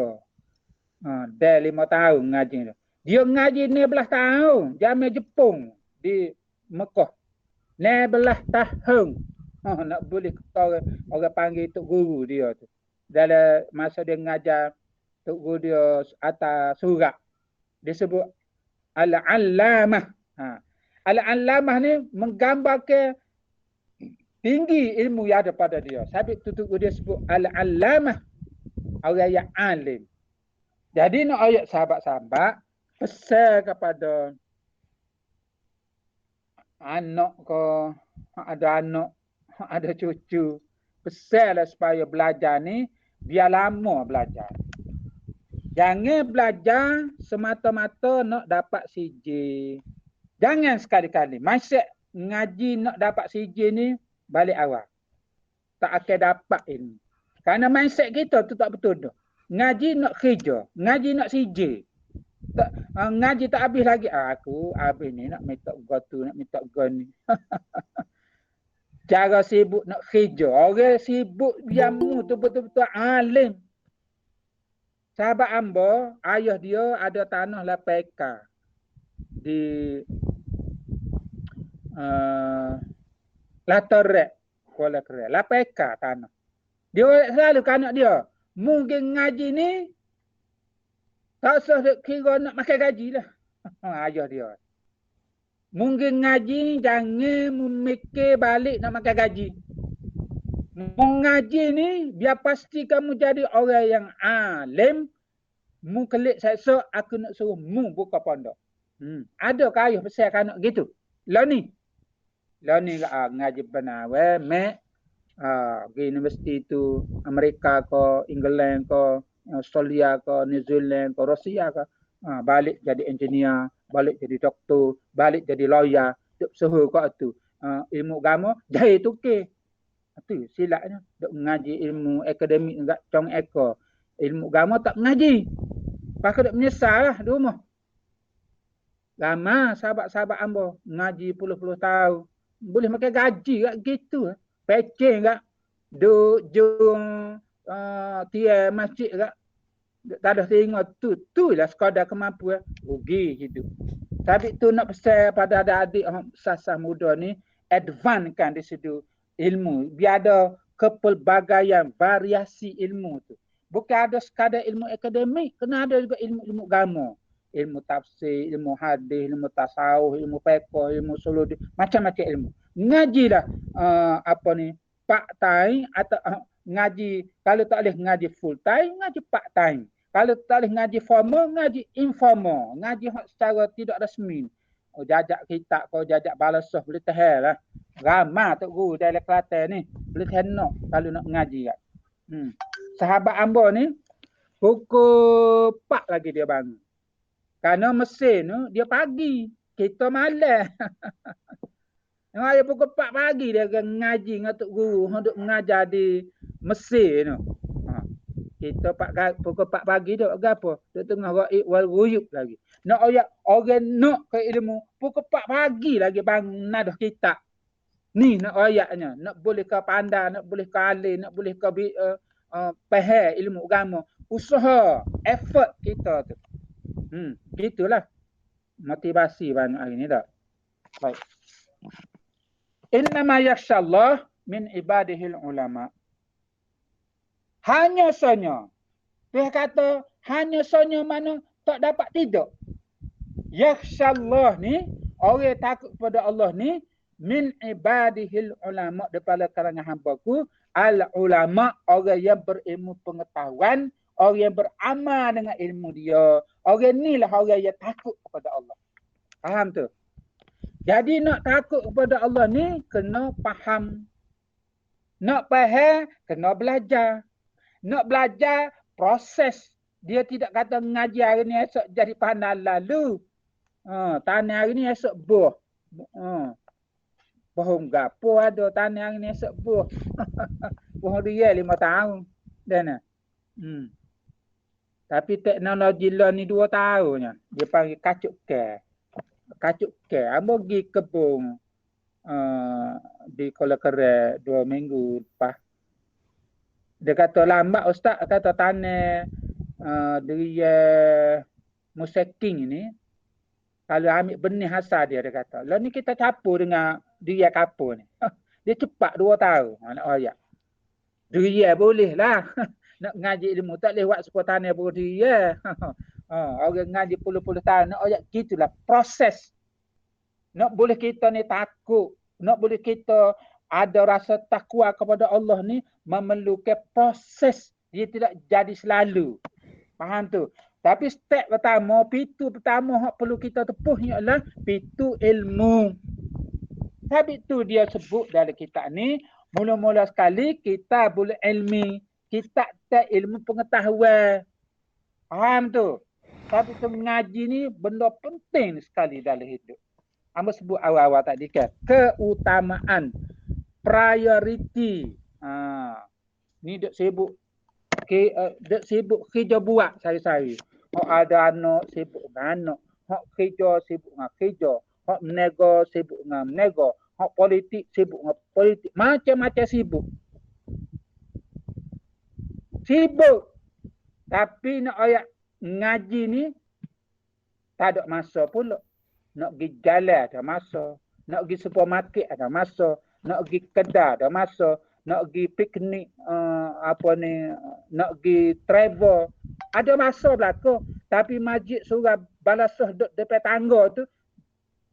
Dah 5 tahun ngaji ni. Dia ngaji 11 tahun. Zaman Jepun di Mekah. 11 tahun. Nak boleh orang panggil Tok Guru dia tu. Dalam masa dia ngajar Tok Guru dia atas surat. Dia sebut Al-Allamah. Al-Allamah ni menggambarkan tinggi ilmu yang ada pada dia. Sebab itu dia sebut Al-Allamah. Orang yang alim. Jadi nak ayat sahabat-sahabat, pesan kepada anak ke, ada anak, ada cucu. Pesanlah supaya belajar ni, biar lama belajar. Jangan belajar semata-mata nak dapat CJ. Jangan sekali-kali. Mindset ngaji nak dapat CJ ni, balik awal. Tak akan dapat ilmu. Kerana mindset kita tu tak betul tu. Ngaji nak kerja. Ngaji nak CJ. Ngaji tak habis lagi. Aku habis ni nak minta go tu, nak minta go ni. Cara sibuk nak kerja. Orang sibuk biamu tu betul-betul alim. Sahabat Ambo, ayah dia ada tanah 8 ekar di Latarek, Kuala Kerai. 8 ekar tanah. Dia selalu ke anak dia, mungkin ngaji ni tak usah kira nak makan gaji lah. Ayah dia. Mungkin ngaji ni jangan memikir balik nak makan gaji. Mengaji ni biar pasti kamu jadi orang yang alim. Mu kelik seksa aku nak suruh mu buka pondok. Ada ke ayah pesan ke anak gitu? Lah ni ngaji benar mek di universiti tu Amerika ke, England ke, Australia ke, New Zealand ke, Rusia ke, balik jadi engineer, balik jadi doktor, balik jadi lawyer, suruh kau tu. Ilmu agama jahit tukar. Itu silapnya. Duk ngaji ilmu akademik enggak cong eko. Ilmu agama tak ngaji. Pakai duk menyesal lah di rumah. Lama sahabat-sahabat Ambo ngaji puluh-puluh tahun. Boleh makan gaji kat gitu. Pecing kat. Duk jung tiang masjid kat. Tak ada tengok tu. Tu lah sekadar kemampuan. Rugi hidup. Tapi tu nak pesan pada adik-adik sasah muda ni, advance kan di situ ilmu. Biar ada kepelbagaian variasi ilmu tu. Bukan ada sekadar ilmu akademik, kena ada juga ilmu-ilmu agama. Ilmu tafsir, ilmu hadis, ilmu tasawuf, ilmu fiqh, ilmu suludi, macam-macam ilmu. Ngajilah apa ni, part time atau ngaji, kalau tak boleh ngaji full time, ngaji part time. Kalau tak boleh ngaji formal, ngaji informal. Ngaji secara tidak rasmi. Oh, jajak kitab kau, jajak balasah, boleh tahan lah. Ramah Tok Guru dalam Kelantan ni. Boleh tahan nak kalau nak ngaji. Sahabat Ambo ni, pukul 4 lagi dia bangun. Kerana mesin tu, dia pagi. Kita malam. Dia pukul 4 pagi dia akan ngaji dengan Tok Guru. Untuk mengajar di mesin tu. Kita pukul 4 pagi tu apa? Dia tengah raib wal ruyub lagi. Nak orang nak ke ilmu pukul 4 pagi lagi bangun nadah kitab. Ni nak ayatnya, nak boleh ke pandai, nak boleh ke alim, nak boleh ke faham ilmu agama. Usaha, effort kita tu. Gitulah. Motivasi banyak hari ni tak. Baik. Innama yakhshallah min ibadihil ulama. Hanya saja. Dia kata hanya saja mana tak dapat tidak. Yakhshallah ni, orang takut kepada Allah ni, min ibadihil ulama, daripada kalangan hamba-Ku, al ulama, orang yang berilmu pengetahuan, orang yang beramal dengan ilmu dia. Orang ni lah orang yang takut kepada Allah. Faham tu? Jadi nak takut kepada Allah ni, kena faham. Nak faham, kena belajar. Nak belajar, proses. Dia tidak kata mengaji hari ni esok jadi pandai lalu. Tanah hari ni esok buah. Pohon gapo ada tanah hari ni esok buah. Pohon dia 5 tahun. Dan tapi teknologi lah ni 2 tahunnya. Dia panggil kacuk ke. Kacuk ke. Amba pergi kebun di Kuala Kere 2 minggu lepas. Dia kata lambat ustaz, kata tanah dia museking ni, kalau ambil benih asal dia kata. Lah ni kita capur dengan dia kapur ni. Dia cepat 2 tahun nak royak. Dia boleh lah. Nak ngaji ilmu tak boleh buat sepuluh tanah pun dia. Orang ngaji puluh-puluh tahun nak royak, gitulah proses. Nak boleh kita ni takut, nak boleh kita ada rasa takwa kepada Allah ni memerlukan proses. Dia tidak jadi selalu. Faham tu? Tapi step pertama, pintu pertama yang perlu kita tepuh ialah pintu ilmu. Tapi tu dia sebut dalam kitab ni, mula-mula sekali kita boleh ilmi. Kita tak ilmu pengetahuan. Faham tu? Tapi tu mengaji ni benda penting sekali dalam hidup. Amba sebut awal-awal tadi kan. Keutamaan. Priority. Ni duk sibuk. Duk sibuk kerja buat sehari-hari. Hak ada anak sibuk dengan anak. Hak kerja sibuk dengan kerja. Hak menego sibuk dengan menego. Hak politik sibuk dengan politik. Macam-macam sibuk. Sibuk. Tapi nak ayat ngaji ni tak ada masa pula. Nak pergi jalan ada masa. Nak pergi supermarket ada masa. Nak pergi kedai ada masa. Nak pergi piknik, nak pergi travel. Ada masa belaka. Tapi masjid surah balasah duduk depan tangga tu,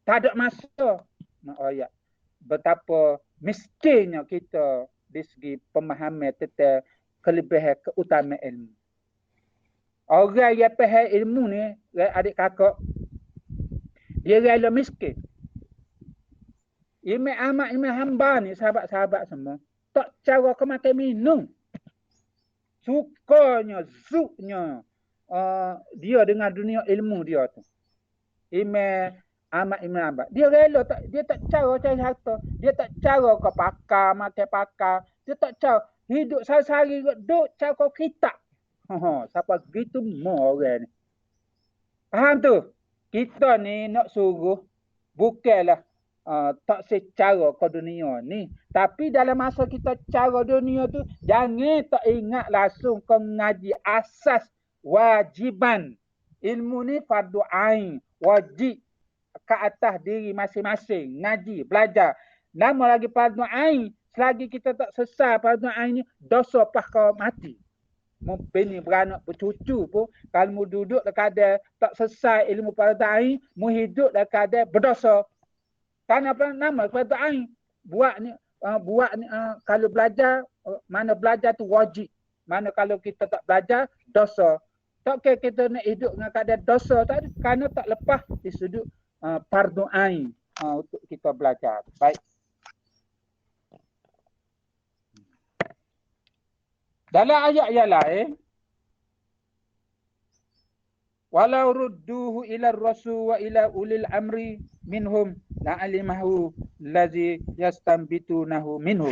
tak ada masa. Nak ayat. Betapa miskinnya kita di segi pemahaman tentang kelebihan keutamaan ilmu. Orang yang faham ilmu ni, adik kakak, dia rela miskin. Imam Ahmad, Imam Hanbal ni, sahabat-sahabat semua, tak cara ke makan minum. Sukanya, zuknya dia dengan dunia ilmu dia tu. Imam Ahmad, Imam Hanbal. Dia rela, dia tak cara cari harta. Dia tak cara ke pakar, makan pakar. Dia tak cara. Hidup sehari-hari, duduk cara kau kitab. Siapa gitu mau orang ni. Faham tu? Kita ni nak suruh bukanlah tak secara ke dunia ni. Tapi dalam masa kita cara dunia tu, jangan tak ingat langsung kau ngaji asas wajiban. Ilmu ni fardu ain, wajib. ke atas diri masing-masing. Ngaji, belajar. Nama lagi fardu ain. Selagi kita tak selesai fardu ain ni, dosa pah kau mati. Mu bini beranak bercucu pun, kalau mu duduk dekat ada tak selesai ilmu fardu ain, mu hidup dekat ada berdosa. Kan apa nama fardu ain? Buat ni kalau belajar, mana belajar tu wajib. Mana kalau kita tak belajar, dosa. Tak kira kita nak hidup dengan keadaan dosa tak ada. Kerana tak lepas di sudut fardu ain untuk kita belajar. Baik. Dalam ayat yang lain, walau rudduhu ila rasul wa ila ulil amri minhum la'alimahu allazi yastambitunahu minhum.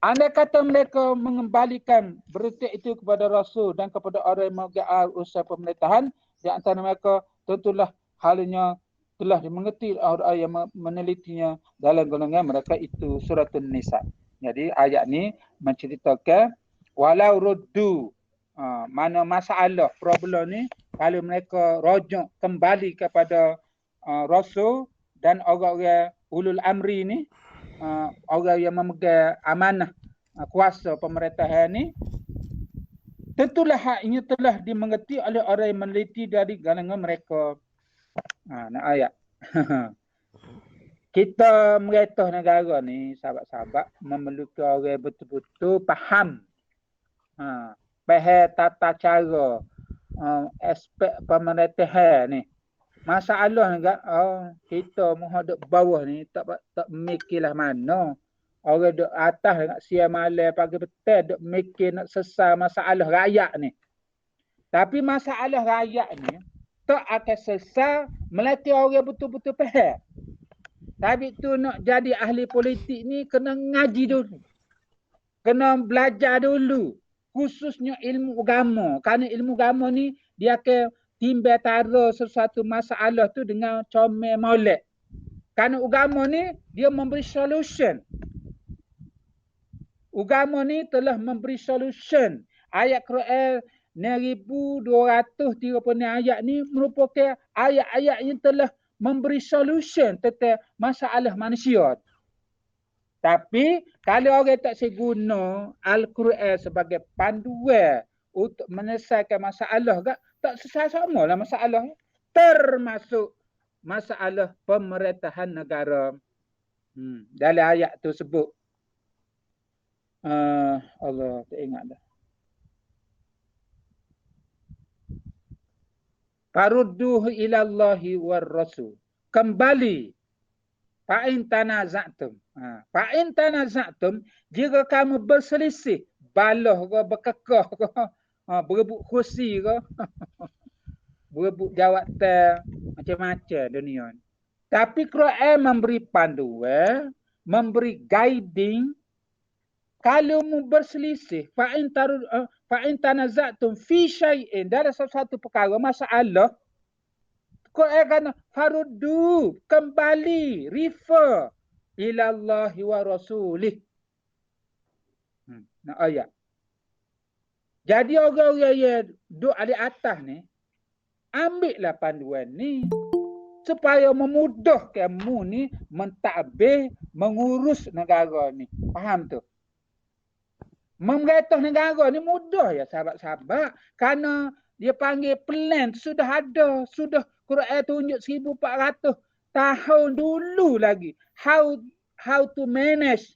Andai kata mereka mengembalikan berita itu kepada Rasul dan kepada orang yang memegang usaha pemerintahan, di antara mereka tentulah halnya telah dimengerti orang yang menelitinya dalam golongan mereka itu Suratun Nisa. Jadi ayat ni menceritakan walau ruddu, mana masalah problem ni kalau mereka rujuk kembali kepada Rasul dan orang-orang ulul amri ni, orang yang memegang amanah kuasa pemerintahan ni, tentulah hak ini telah dimengerti oleh orang yang meneliti dari kalangan mereka. Nak ayat. Kita meretah negara ni, sahabat-sahabat, memerlukan orang betul-betul faham. Faham tata cara, aspek pemerintahan ni. Masalah enggak, kita menghadap bawah ni tak mikirlah mana. Orang duk atas nak siang malam pagi petang duk mikir nak selesai masalah rakyat ni. Tapi masalah rakyat ni tak akan selesai melatih orang betul-betul faham. Tapi tu nak jadi ahli politik ni kena ngaji dulu. Kena belajar dulu. Khususnya ilmu agama. Kerana ilmu agama ni dia akan timbal tara sesuatu masalah tu dengan comel molek. Kerana agama ni dia memberi solution. Agama ni telah memberi solution. Ayat Quran 1236 ayat ni merupakan ayat-ayat yang telah memberi solution tentang masalah manusia. Tapi kalau orang tak seguna Al-Quran sebagai panduan untuk menyelesaikan masalah, tak selesai samalah masalah. Termasuk masalah pemerintahan negara. Dalam ayat tu sebut, Allah tak ingat dah. Farudduhu ilallahi war rasul. Kembali. Fa'in tanaza'tum. Fa'in tanaza'tum, jika kamu berselisih, balah ke, berkekah ke, berebut kursi ke, berebut jawatan, macam-macam dunia ni. Tapi Quran memberi panduan, memberi guiding. Kalau mu berselisih, fa'in tanaza'tum fi syai'in, dalam sesuatu perkara, masalah, Quran kata faruddu, kembali, refer ilallahi wa rasulih. Nak ayat. Jadi orang-orang yang duduk di atas ni, ambillah panduan ni supaya memudahkan mu ni mentadbir, mengurus negara ni. Faham tu? Memerintah negara ni mudah ya sahabat-sahabat. Kerana dia panggil plan tu sudah ada. Sudah Quran tunjuk 1400 tahun dulu lagi. How to manage.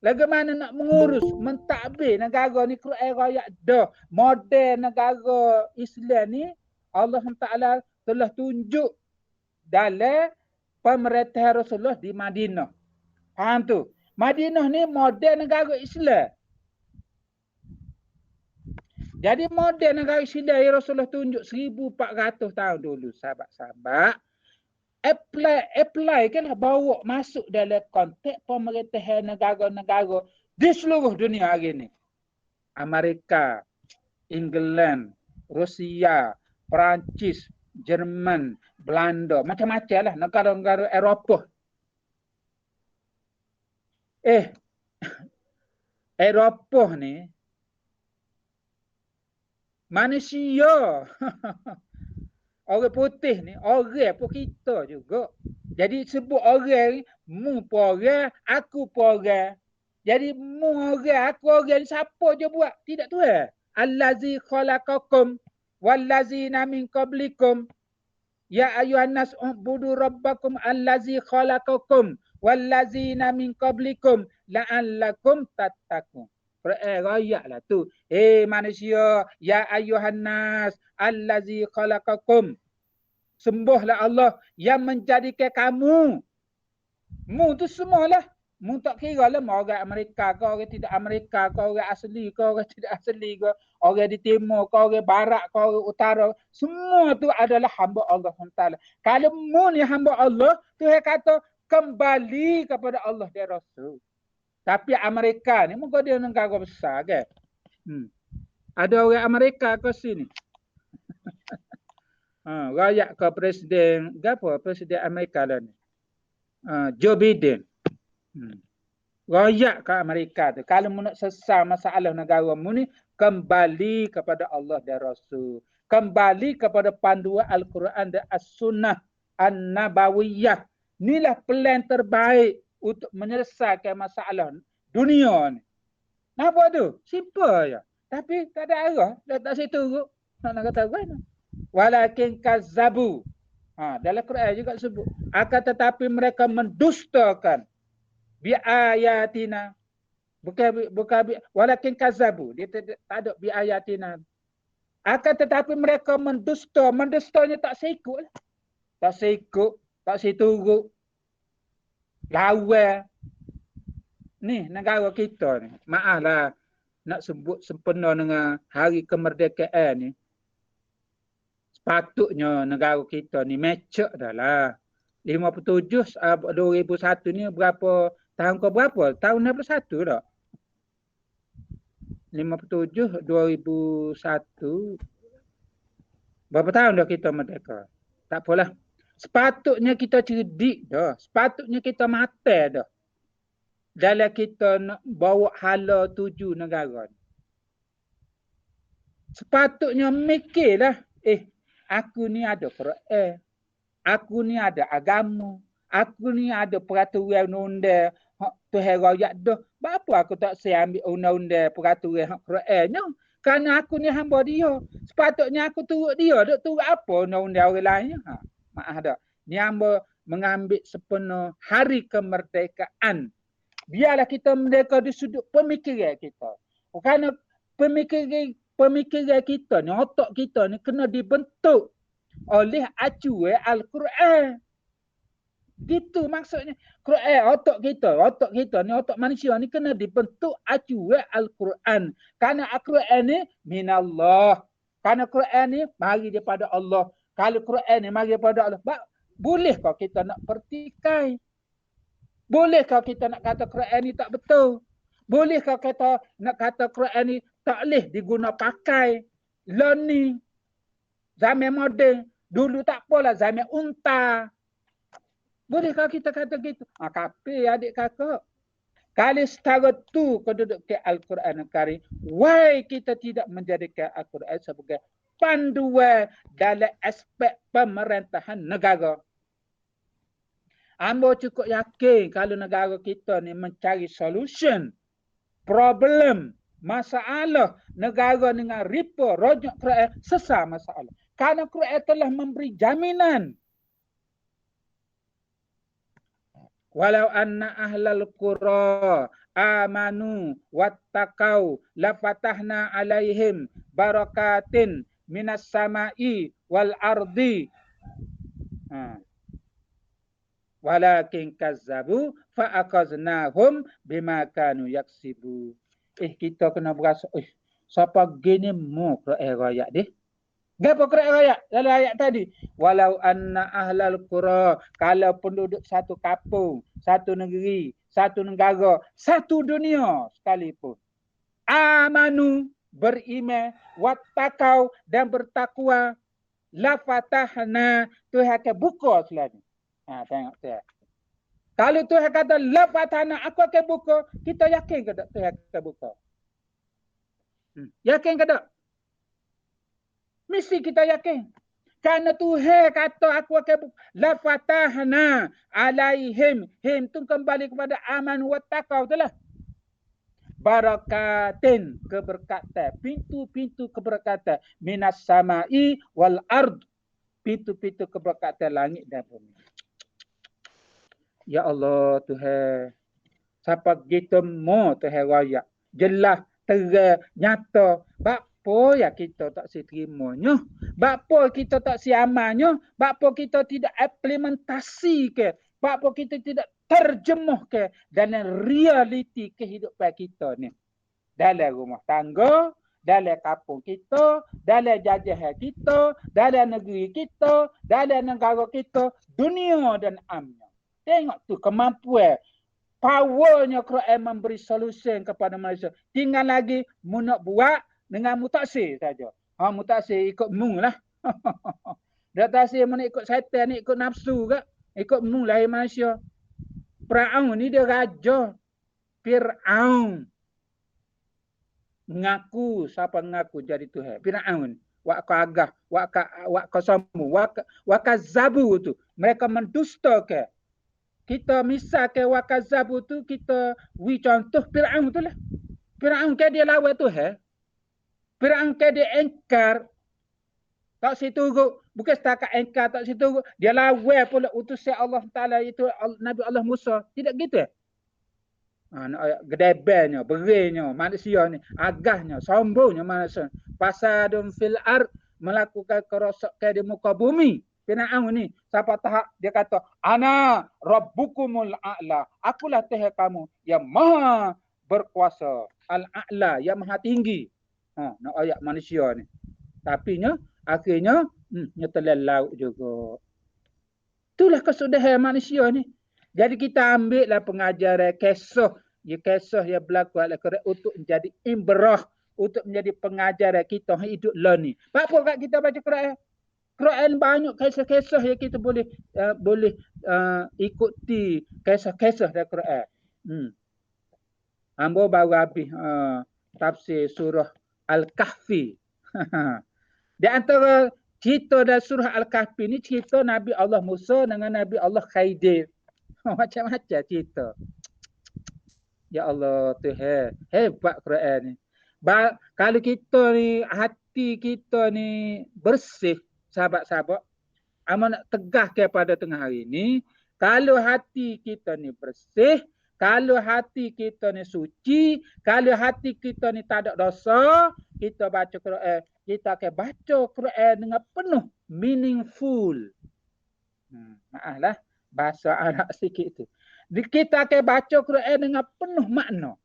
Bagaimana nak mengurus, mentadbir negara ni Quran rakyat dah. Model negara Islam ni Allah Taala telah tunjuk dalam pemerintahan Rasulullah di Madinah. Faham tu? Madinah ni model negara Islam. Jadi model negara Islam yang Rasulullah tunjuk 1400 tahun dulu, sahabat-sahabat. Apply kan bawa masuk dalam konteks pemerintahan negara-negara di seluruh dunia hari ni. Amerika, England, Rusia, Perancis, Jerman, Belanda, macam-macam lah negara-negara Eropah. Eropah ni manusia Orang putih ni, orang pun kita juga. Jadi sebut orang ni, mu pun orang, aku pun orang. Jadi mu orang, aku orang ni siapa je buat? Tidak Tuhan. Allazi khalaqakum wallazina min qablikum. Ya ayuhan nas ubudu rabbakum allazi khalaqakum wallazina min qablikum la'allakum tattaqun. Rayaklah tu. Manusia, ya ayuhan nas allazi khalaqakum. Sembahlah Allah yang menjadikan kamu. Mu tu semualah. Mu tak kira lah orang Amerika ke, orang tidak Amerika ke, orang asli ke, orang tidak asli ke, orang di timur ke, orang barat ke, orang utara. Semua tu adalah hamba Allah SWT. Kalau mu ni hamba Allah, Tuhan kata kembali kepada Allah dan Rasul. Tapi Amerika ni muka dia negara besar ke? Ada orang Amerika ke sini? Rakyat ke presiden, apa presiden Amerika lah ni? Joe Biden. Rakyat ke Amerika tu. Kalau mu nak sesal masalah negara mu ni, kembali kepada Allah dan Rasul. Kembali kepada panduan Al-Quran dan As-Sunnah An-Nabawiyah. Inilah plan terbaik untuk menyelesaikan masalah dunia ni. Apa tu? Simple je. Tapi tak ada arah. Tak situ turut. Nak kata apa ni? Walakin kazzabu. Dalam Quran juga sebut. Akan tetapi mereka mendustakan biayatina. Bukan walakin kazzabu. Dia tak ada biayatina. Akan tetapi mereka mendusta. Mendustanya tak seikut lah. Tak seikut. Tak seturut. Lawan. Ni negara kita ni. Maaf lah. Nak sebut sempena dengan hari kemerdekaan ni. Sepatutnya negara kita ni macet dah lah. 57 2001 ni berapa tahun ke berapa? Tahun 61 dah. 57 2001 berapa tahun dah kita merdeka? Tak apalah. Sepatutnya kita cerdik dah. Sepatutnya kita mata dah. Dalam kita nak bawa hala tuju negara ni. Sepatutnya mikirlah. Aku ni ada Quran. Aku ni ada agama. Aku ni ada peraturan undang-undang. Tuhan rakyat dah. Kenapa aku tak saya ambil undang-undang peraturan Quran ni? Kerana aku ni hamba dia. Sepatutnya aku turut dia. Duk turut apa undang-undang orang lain? Maaf dah. Ni hamba mengambil sepenuh hari kemerdekaan. Biarlah kita merdeka di sudut pemikiran kita. Kerana pemikiran kita ni, otak kita ni kena dibentuk oleh acuan Al-Quran. Gitu maksudnya. Quran, otak kita ni, otak manusia ni kena dibentuk acuan Al-Quran. Kerana Al-Quran ni minallah. Kerana Quran ni mari daripada Allah. Kalau Quran ni mari daripada Allah, bolehkah kita nak pertikai? Bolehkah kita nak kata Quran ni tak betul? Bolehkah kita nak kata Quran ni tak boleh diguna pakai? Learning. Zaman moden. Dulu tak apalah zaman unta. Bolehkah kita kata gitu? Kapi adik kakak. Kalau setara tu keduduk ke Al-Quran Al-Karim, why kita tidak menjadikan Al-Quran sebagai panduan dalam aspek pemerintahan negara? Ambo cukup yakin kalau negara kita ni mencari solution, problem, masalah negara dengan ripa, rojok Quran, sesar masalah. Kerana Quran telah memberi jaminan. Walau anna ahlal qura amanu wattaqau lafatahna alaihim barakatin minas samai wal ardi. Walakin kazzabu fa'aqaznahum bima kanu yaksibu. Kita kena berasa, siapa gini mu Quran rakyat deh? Gapo Quran rakyat? Dalam ayat tadi, walau anna ahlal qura, kalau penduduk satu kampung, satu negeri, satu negara, satu dunia sekalipun, amanu, beriman, wattaqau, dan bertakwa, la fatahna, Tuhan akan buka selagi. Tengok Tuhan. Kalau Tuhan kata la fatahna, aku akan buka, kita yakin ke tak Tuhan akan buka? Yakin ke tak? Mesti kita yakin. Karena Tuhan kata aku akan la fatahna alaihim. Him tu kembali kepada aman wa taqwa itulah. Barakatin keberkatan. Pintu-pintu keberkatan. Minas samai wal ard. Pintu-pintu keberkatan langit dan bumi. Ya Allah Tuhan. Siapa kita mau Tuhan raya. Jelas, terang, nyata. Bapa ya kita tak seterimanya. Bapa kita tak siamannya. Bapa kita tidak implementasi ke. Bapa kita tidak terjemuh ke dalam realiti kehidupan kita ni. Dalam rumah tangga, dalam kampung kita, dalam jajahan kita, dalam negeri kita, dalam negara kita, dunia dan amnya. Tengok tu kemampuan, powernya Quran memberi solusi kepada manusia. Tinggal lagi mu nak buat dengan mutaksir saja. Mutaksir ikut mu lah. Dah taksir mana ikut syaitan ni, ikut nafsu ke? Ikut mu lahir manusia. Fir'aun ni dia raja. Fir'aun. Ngaku, siapa ngaku jadi Tuhan? Fir'aun. Wak agah, wak sombong, wak zabu tu. Mereka mendusta ke. Kita misal ke wakazabu tu kita contoh Fir'aun tu lah. Fir'aun ke dia lawan Tuhan. Fir'aun ke dia engkar. Tak situ bukan setakat engkar tak situ dia lawan pula utusan Allah Taala itu Nabi Allah Musa. Tidak gitu. Gedebennya, berinya manusia ni, agahnya, sombongnya manusia. Fasadun fil ard, melakukan kerosakan di muka bumi. Fir'aun ni, siapa tahap dia kata, ana rabbukumul a'la. Akulah Tuhan kamu yang maha berkuasa. Al-a'la, yang maha tinggi. Nak ayat manusia ni. Tapi akhirnya, telan laut juga. Itulah kesudahan manusia ni. Jadi kita ambil lah pengajaran kisah. Kisah yang berlaku adalah untuk menjadi imbrah. Untuk menjadi pengajaran kita hidup lah ni. Apa kat kita baca Quran? Quran banyak kisah-kisah yang kita boleh ikuti kisah-kisah dari Quran. Hamba baru habis tafsir surah Al-Kahfi. Di antara cerita dari surah Al-Kahfi ni cerita Nabi Allah Musa dengan Nabi Allah Khidir. Macam-macam cerita. Ya Allah Tuhan, hebat Quran ni. Kalau kita ni, hati kita ni bersih, sahabat-sahabat, amat nak tegah kepada tengah hari ni, kalau hati kita ni bersih, kalau hati kita ni suci, kalau hati kita ni tak ada dosa, kita baca Quran, kita akan baca Quran dengan penuh meaningful. Maaflah, bahasa Arab sikit tu. Kita akan baca Quran dengan penuh makna.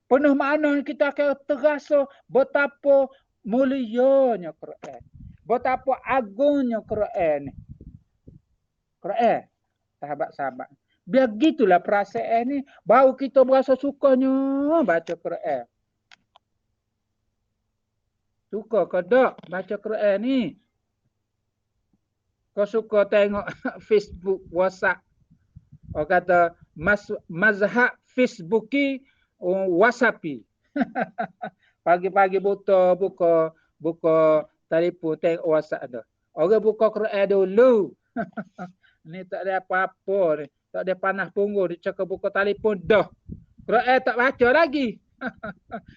Penuh makna kita akan terasa betapa mulianya Quran. Betapa agungnya Quran. Quran, sahabat-sahabat. Biar gitulah perasaan ni. Baru kita berasa sukanya baca Quran. Suka ke tak baca Quran ni? Kau suka tengok Facebook, WhatsApp. Orang kata mazhab Facebooki, WhatsAppi. Pagi-pagi buka telefon tengok WhatsApp tu. Orang buka Quran dulu. Ni tak ada apa-apa ni. Tak ada panas punggung. Dia cakap buka telefon dah. Quran tak baca lagi.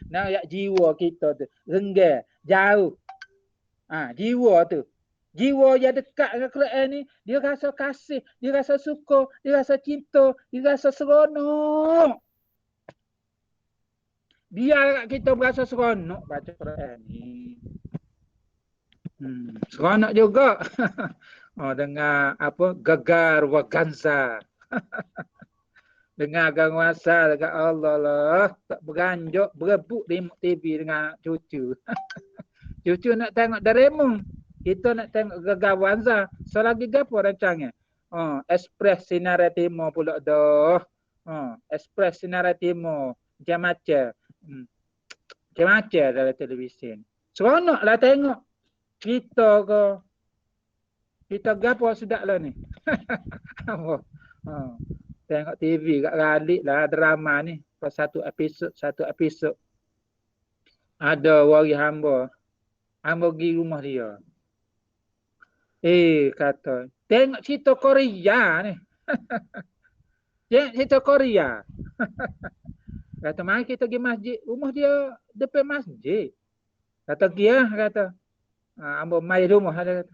Nah, ya jiwa kita tu. Renggang. Jauh. Jiwa tu. Jiwa yang dekat dengan Quran ni. Dia rasa kasih. Dia rasa suka. Dia rasa cinta. Dia rasa seronok. Biar kita berasa seronok baca Quran ni. Seronok juga. Dengar apa? Gegar wa ganza. Dengar ganguasa dekat Allah lah. Tak beranjuk, berebut remote TV dengan cucu. Cucu nak tengok Doraemon. Kita nak tengok Gegar Wanza. Selagi gapo rancangan? Express Sinar Timur pula dah. Express Sinar Timur. Macam-macam. Macam-macam dalam televisyen. Seronoklah tengok. Cerita ke. Kita gapo sedap lah ni. Tengok TV kat Ralik lah drama ni. Satu episod. Ada wari hamba. Hamba pergi rumah dia. Kata. Tengok cerita Korea ni. Tengok cerita Korea. Kata, mari kita pergi masjid. Rumah dia depan masjid. Kata, dia kata. Ambo mai rumah ada kata.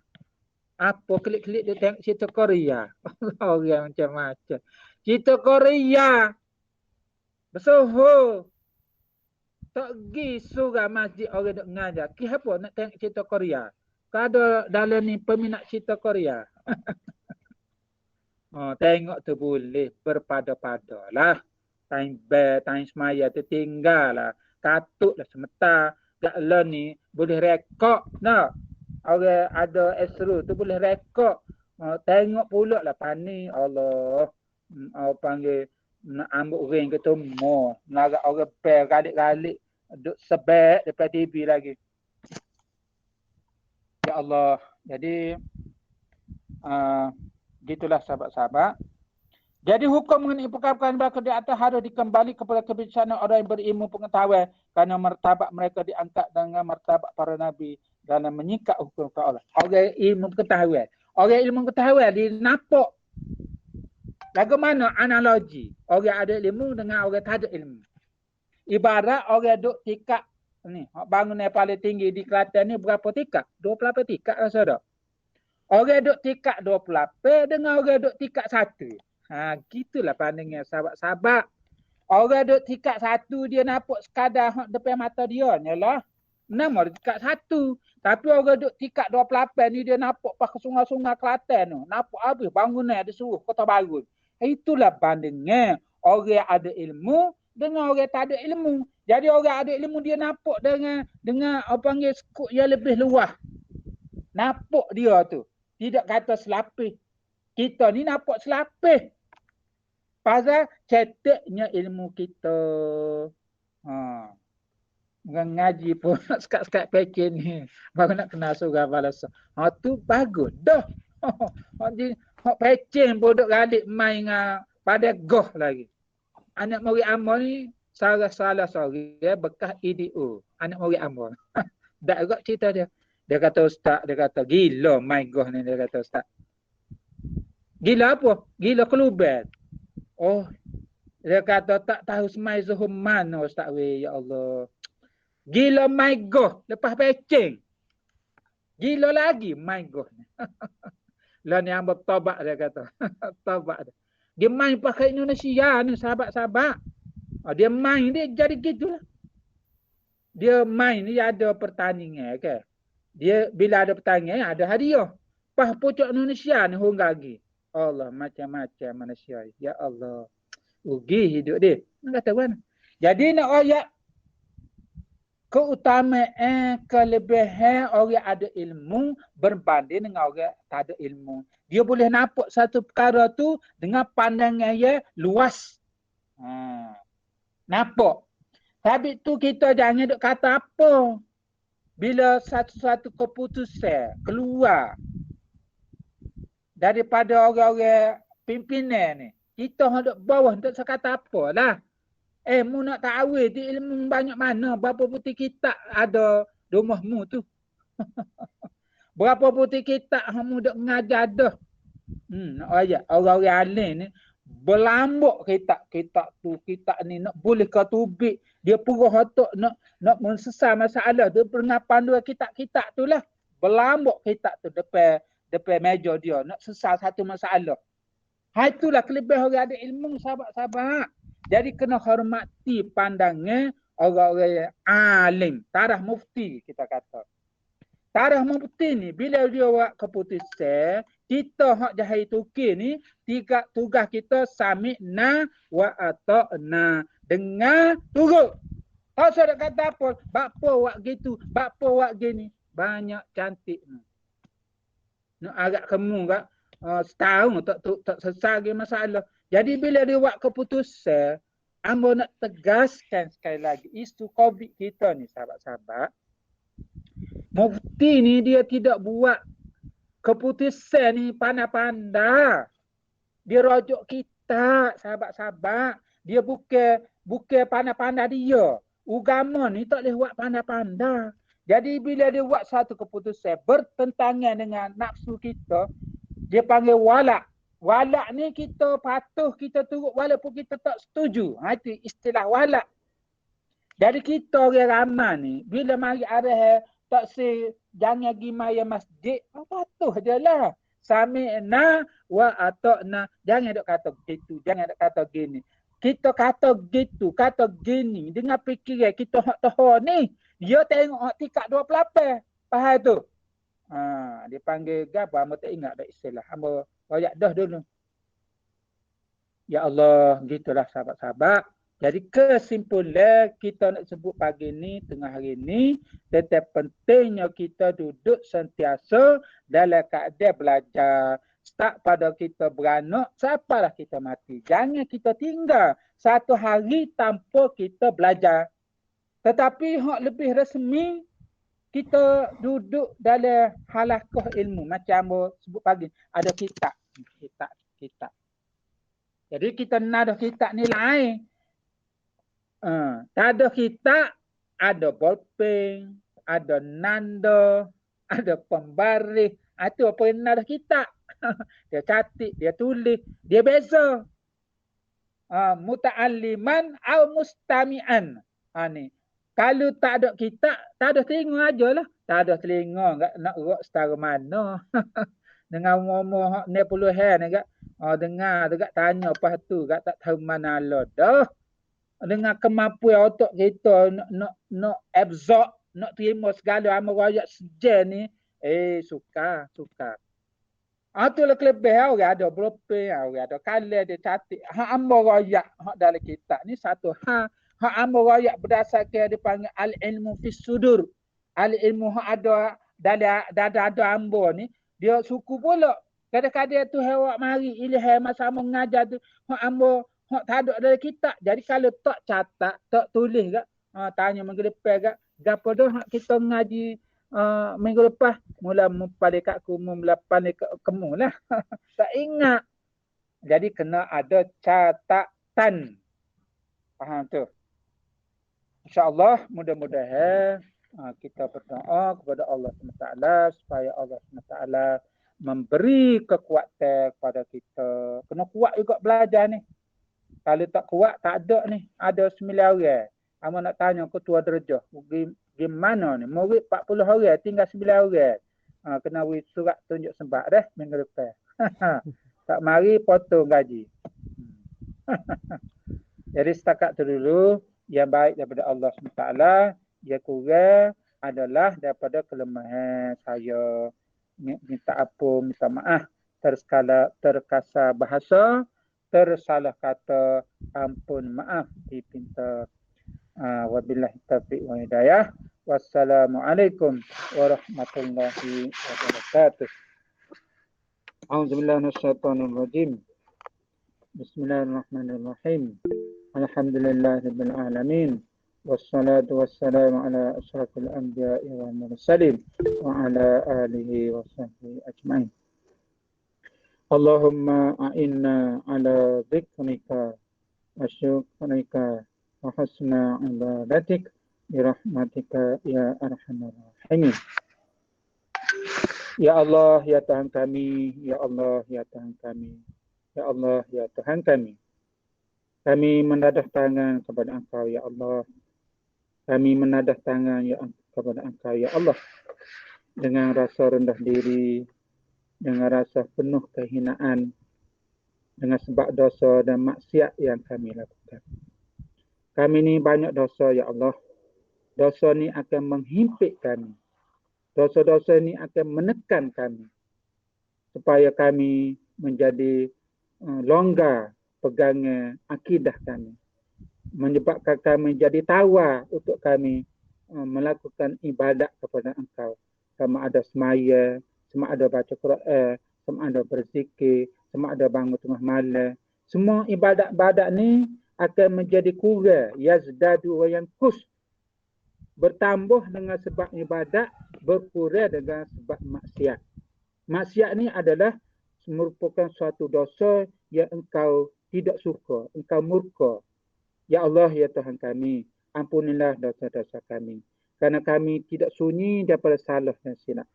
Apa klik-klik dia tengok cerita Korea. Orang macam-macam. Cerita Korea. Bersoho. Tak pergi surah masjid orang duk ngajar. Kenapa nak tengok cerita Korea? Kau ada dalam ni peminat cerita Korea. Tengok tu boleh berpada-pada lah. Time bel, time semaya tu tinggal lah. Katuk lah sementara. Kat lah ni boleh rekod. Nak? Orang ada esru tu boleh rekod. Tengok pula lah pani. Allah. Panggil nak ambil ring ke tumor. Nak orang bel galik-galik. Duk sebek depan TV lagi. Ya Allah. Jadi gitulah sahabat-sahabat. Jadi hukum mengenai perkara-perkara berlaku di atas harus dikembali kepada kebijaksanaan orang yang berilmu pengetahuan kerana martabat mereka diangkat dengan martabat para nabi dalam menyikat hukum Allah. Orang ilmu pengetahuan. Orang ilmu pengetahuan dia nampak bagaimana analogi orang ada ilmu dengan orang tak ada ilmu. Ibarat orang duduk tingkat ni, bangunan yang paling tinggi di Kelantan ni berapa tingkat? 28 tingkat rasa tak? Orang duduk tingkat 28 dengan orang duduk tingkat 1. Gitulah pandangan sahabat-sahabat. Orang duduk tingkat 1 dia nampak sekadar depan mata dia nyalah. Nama dia tingkat 1. Tapi orang duduk tingkat 28 ni dia nampak pakai sungai-sungai Kelantan tu. Nampak habis bangunan dia suruh Kota Baru. Itulah pandangan orang ada ilmu dengan orang tak ada ilmu. Jadi orang ada ilmu dia nampak dengan apa panggil skop yang lebih luas. Nampak dia tu. Tidak kata selapis. Kita ni nampak selapis. Pasal ceteknya ilmu kita. Ngaji pun sekat-sekat pecin ni. Baru nak kenal surah balasa. Tu bagus dah. Pecin pun duk galik main pada goh lagi. Anak murid amal ni salah sorry bekas EDO. Anak murid amal. Tak agak cerita dia. Dia kata ustaz, dia kata gila main goh ni, dia kata ustaz. Gila apa? Gila keluban. Dia kata tak tahu semai zuhur mana ustaz weh, ya Allah. Gila main goh lepas pecing. Gila lagi main goh ni. Lah ni hamba tobat dia kata. Tobat dia. Dia main pakai Indonesia ni sahabat-sahabat. Dia main dia jadi gitulah. Dia main ni ada pertandingan kan. Dia bila ada pertandingan ada hadiah. Pas pucuk Indonesia ni hong lagi. Allah macam-macam manusia. Ya Allah. Rugi hidup dia. Nak kata mana? Jadi nak ayat keutamaan kelebihan orang ada ilmu berbanding dengan orang tak ada ilmu. Dia boleh nampak satu perkara tu dengan pandangan yang luas. Nampak. Tapi tu kita jangan duk kata apa. Bila satu-satu keputusan keluar daripada orang-orang pimpinan ni, kita hendak bawah tak sekata apa lah. Mu nak tahu tu ilmu banyak mana, berapa putih kitab ada di rumahmu tu. Berapa putih kitab kamu duk mengajar dah. Orang-orang alim ni berlambuk kitab tu, kitab ni nak boleh kau tubik. Dia purah otak nak mensesal masalah tu dengan panduan kitab-kitab tu lah. Berlambuk kitab tu depan meja dia nak sesal satu masalah. Itulah kelebihan orang ada ilmu sahabat-sahabat. Jadi kena hormati pandangan orang-orang yang alim. Tarikh mufti kita kata. Tarikh mufti ni bila dia buat keputusan, kita hak jahil tukir ni, tugas kita sami'na wa ata'na. Dengar, turut. Tak usah nak kata apa. Bapa buat gitu, bapa buat gini. Banyak cantik ni. Nak agak kamu kat setahun tak selesai lagi masalah. Jadi bila dia buat keputusan, ambo nak tegaskan sekali lagi isu COVID kita ni sahabat-sahabat. Mufti ni dia tidak buat keputusan ni pandai-pandai. Dia rujuk kita sahabat-sahabat. Dia bukan pandai-pandai dia. Agama ni tak boleh buat pandai-pandai. Jadi bila dia buat satu keputusan bertentangan dengan nafsu kita, dia panggil walak. Walak ni kita patuh, kita turut walaupun kita tak setuju. Itu istilah walak. Jadi kita orang ramai ni, bila mari arah tak say jangan pergi maya masjid, patuh je lah. Sami'na wa ata'na. Jangan dok kata gitu, jangan dok kata gini. Kita kata gitu, kata gini dengan fikiran kita hak tahu ni. Dia tengok hak tikak 28. Faham tu? Dia panggil gapo, hamba tak ingat dah istilah. Hamba royak dah dulu. Ya Allah, gitulah sahabat-sahabat. Jadi kesimpulan kita nak sebut pagi ni, tengah hari ni, tetap pentingnya kita duduk sentiasa dalam keadaan belajar. Start pada kita beranak, sampailah kita mati. Jangan kita tinggal satu hari tanpa kita belajar. Tetapi hak lebih resmi, kita duduk dalam halaqah ilmu. Macam apa sebut pagi, ada kitab. Kitab. Jadi kita nak ada kitab ni lain. Tak ada kitab, ada bolpen, ada nanda, ada pembaris. Itu apa yang nak ada kitab. Dia catik, dia tulis, dia beza. Muta'alliman atau mustami'an. Ni. Kalau tak ada kitab, tak ada telinga aja lah. Tak ada telinga, nak rock setara mana. Dengan umur 60-an agak. Dengar agak tanya apa tu, agak tak tahu mana lah dah. Dengan kemampuan otak kita nak absorb, nak terima segala amal royak sejen ni, suka. Itulah kelebihan orang ada bolpen, orang ada kalah, dia catik. Hak amal royak, hak dalam kitab ni satu hak amal royak berdasarkan dia panggil al-ilmu fis sudur. Al-ilmu hak ada dalam ada ambo ni, dia suku pula. Kadang-kadang tu hewak mari ilham sama mengajar tu hak ambo hak tak ada dalam kitab. Jadi kalau tak catat, tak tulis gak, tanya minggu lepas gak, gapo dah hak kita ngaji minggu lepas mula pada kat aku mula pandai kamu lah. Tak ingat. Jadi kena ada catatan. Faham tu? InsyaAllah mudah-mudahan kita berdoa kepada Allah SWT supaya Allah SWT memberi kekuatan kepada kita. Kena kuat juga belajar ni. Kalau tak kuat, tak ada ni. Ada 9 orang. Amat nak tanya ketua derajah. Gimana ni? Murid 40 orang, tinggal 9 orang. Kena beri surat tunjuk sebab dah minggu depan. Tak mari potong gaji. Jadi setakat tu dulu. Yang baik daripada Allah SWT, yang kurang adalah daripada kelemahan saya. Minta ampun, minta maaf. Terkasar bahasa, tersalah kata, ampun maaf dipinta. Wabillahi taufiq wa hidayah. Wassalamualaikum warahmatullahi wabarakatuh. A'udzubillahi minasyaitonir rajim. Bismillahirrahmanirrahim. Alhamdulillahirabbil alamin. Wassalatu wassalamu ala asyrafil anbiya'i wal mursalin wa ala alihi washabbihi ajmain. Allahumma a'inna ala dzikrika wa syukrika wa husna ibadatik bi rahmatika ya arhamar rahimin. Ya Allah, ya Tuhan kami, ya Allah, ya Tuhan kami. Ya Allah, ya Tuhan kami. Kami menadah tangan kepada Engkau, ya Allah. Kami menadah tangan kepada Engkau, ya Allah. Dengan rasa rendah diri, dengan rasa penuh kehinaan, dengan sebab dosa dan maksiat yang kami lakukan. Kami ni banyak dosa, ya Allah. Dosa ni akan menghimpit kami. Dosa-dosa ni akan menekan kami. Supaya kami menjadi longgar pegangan akidah kami. Menyebabkan kami jadi tawar untuk kami melakukan ibadat kepada Engkau. Sama ada semaya, sama ada baca Quran, sama ada berzikir, sama ada bangun tengah malam. Semua ibadat-ibadat ni akan menjadi kurang. Yazdadu wa yanqus. Bertambah dengan sebab ibadat, berkurang dengan sebab maksiat. Maksiat ni adalah merupakan suatu dosa yang Engkau tidak suka, Engkau murka. Ya Allah, ya Tuhan kami, ampunilah dosa-dosa kami. Kerana kami tidak sunyi daripada salah dan silap.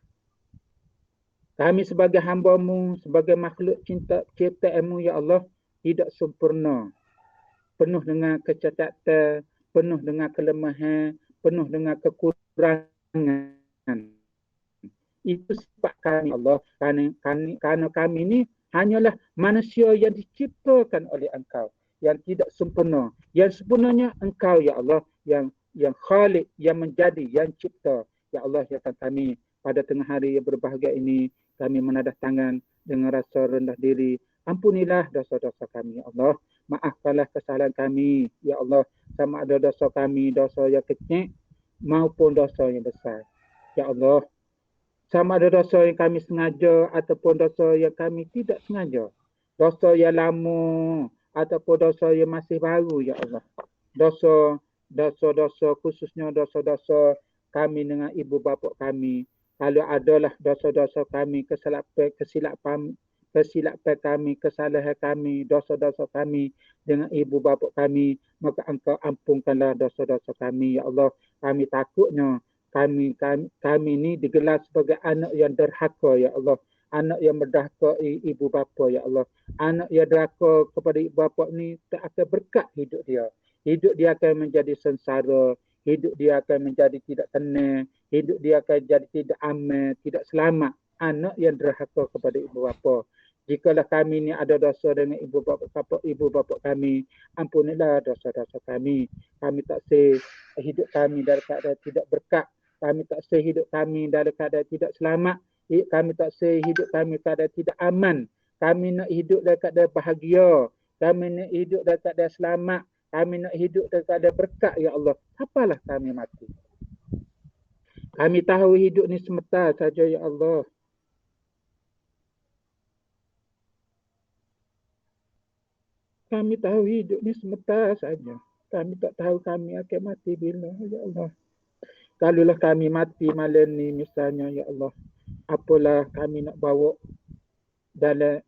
Kami sebagai hamba-Mu, sebagai makhluk ciptaan-Mu, ya Allah, tidak sempurna. Penuh dengan kecacatan, penuh dengan kelemahan, penuh dengan kekurangan. Itu sifat kami, Allah. Kerana kami ini hanyalah manusia yang diciptakan oleh Engkau, yang tidak sempurna. Yang sempurnanya Engkau, ya Allah, yang khalik, yang menjadi, yang cipta. Ya Allah, ya kami pada tengah hari yang berbahagia ini, kami menadah tangan dengan rasa rendah diri. Ampunilah dosa-dosa kami, ya Allah. Maafkanlah kesalahan kami, ya Allah. Sama ada dosa kami, dosa yang kecil maupun dosa yang besar. Ya Allah, sama ada dosa yang kami sengaja ataupun dosa yang kami tidak sengaja. Dosa yang lama ataupun dosa yang masih baru, ya Allah. Dosa khususnya dosa-dosa kami dengan ibu bapa kami. Kalau adalah dosa-dosa kami, kesilapan kami, kesalahan kami, dosa-dosa kami dengan ibu bapa kami, maka Engkau ampunkanlah dosa-dosa kami, ya Allah. Kami takutnya kami ni digelar sebagai anak yang derhaka, ya Allah. Anak yang berdahaka ibu bapa, ya Allah. Anak yang derhaka kepada ibu bapa ni tak akan berkat hidup dia. Hidup dia akan menjadi sengsara. Hidup dia akan menjadi tidak tenang. Hidup dia akan jadi tidak aman, tidak selamat. Anak yang derhaka kepada ibu bapa. Jikalau kami ni ada dosa dengan ibu bapa kami, ampunilah dosa-dosa kami. Kami tak sah hidup kami dalam keadaan tidak berkat. Kami tak sah hidup kami dalam keadaan tidak selamat. Kami tak sah hidup kami keadaan tidak aman. Kami nak hidup dalam keadaan bahagia. Kami nak hidup dalam keadaan selamat. Kami nak hidup dalam keadaan berkat, ya Allah. Apalah kami mati. Kami tahu hidup ni semata saja, ya Allah. Kami tahu hidup ni semata saja. Kami tak tahu kami akan mati bila, ya Allah. Kalaulah kami mati malam ni misalnya, ya Allah, apalah kami nak bawa dalam,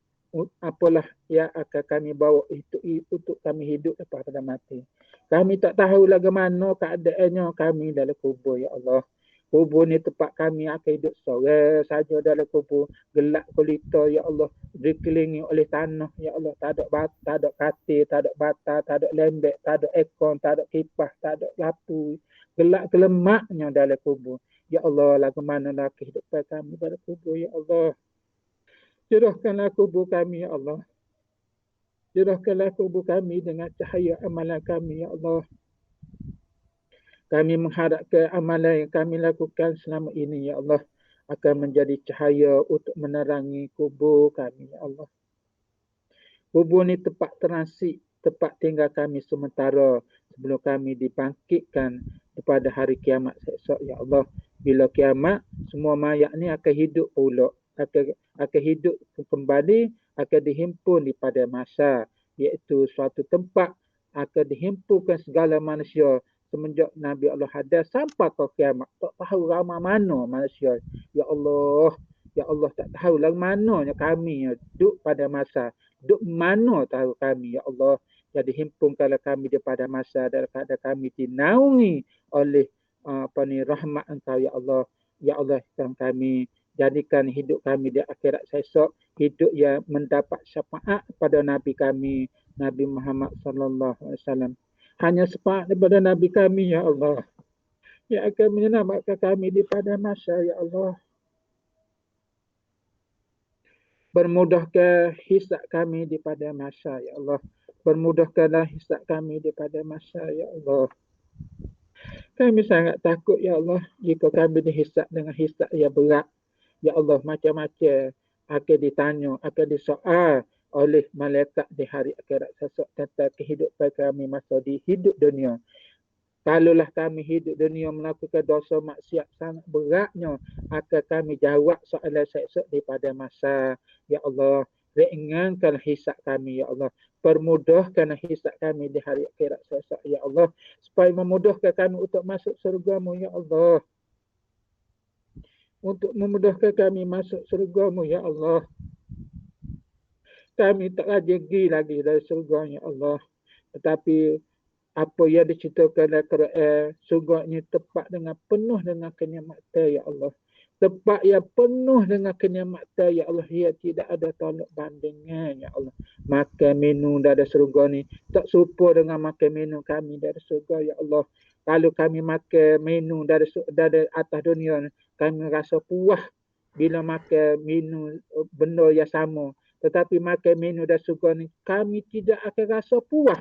apalah yang akan kami bawa untuk kami hidup lepas pada mati. Kami tak tahu lagi mana keadaannya kami dalam kubur, ya Allah. Kubur ni tempat kami akan hidup seorang saja dalam kubur. Gelap kulita, ya Allah. Dikelilingi oleh tanah, ya Allah. Tak ada katil, tak ada bata, tak ada lembek, tak ada ekor, tak ada kipas, tak ada lampu. Gelap kelemaknya dalam kubur. Ya Allah, lagu manalah kehidupan kami pada kubur, ya Allah. Cerahkanlah kubur kami, ya Allah. Cerahkanlah kubur kami dengan cahaya amalan kami, ya Allah. Kami mengharapkan amalan yang kami lakukan selama ini, ya Allah, akan menjadi cahaya untuk menerangi kubur kami, ya Allah. Kubur ni tempat transit, tempat tinggal kami sementara sebelum kami dibangkitkan pada hari kiamat esok, ya Allah. Bila kiamat, semua mayat ni akan hidup pula, akan hidup kembali, akan dihimpun di pada masa, iaitu suatu tempat akan dihimpunkan segala manusia semenjak Nabi Allah hadas sampai ke kiamat. Tak tahu ramai mana manusia. Ya Allah, ya Allah, tak tahu lah mananya kami duduk pada masa. Duduk mana tahu kami, ya Allah. Jadi himpunkanlah kami pada masa dalam keadaan kami dinaungi oleh rahmat Engkau, ya Allah. Ya Allah, kami jadikan hidup kami di akhirat esok hidup yang mendapat syafaat pada Nabi kami, Nabi Muhammad sallallahu alaihi wasallam. Hanya syafaat daripada Nabi kami, ya Allah, yang akan menyelamatkan kami di pada masa, ya Allah. Permudahkan hisab kami di pada masa, ya Allah. Permudahkanlah hisab kami di pada masa, ya Allah. Kami sangat takut, ya Allah, jika kami dihisab dengan hisab yang berat. Ya Allah, macam-macam akan ditanya, akan disoal oleh malaikat di hari akhirat esok tentang kehidupan kami masa di hidup dunia. Kalaulah kami hidup dunia melakukan dosa maksiat sangat beratnya, akan kami jawab soalan esok di pada masa. Ya Allah, ringankan hisab kami, ya Allah. Permudahkan hisab kami di hari akhirat esok, ya Allah. Supaya memudahkan kami untuk masuk surga-Mu, ya Allah. Untuk memudahkan kami masuk surga-Mu, ya Allah. Kami tak rajin lagi dari surga, ya Allah. Tetapi apa yang diceritakan dalam Quran, surganya tepat dengan penuh dengan kenikmatan ya Allah. Tempat yang penuh dengan kenikmatan ya Allah, yang tidak ada tolak bandingnya ya Allah. Makan minum dari surga ni tak serupa dengan makan minum kami dari surga ya Allah. Kalau kami makan minum dari atas dunia ni, kami rasa puas bila makan minum benda yang sama. Tetapi makan minum dari surga ni, kami tidak akan rasa puas.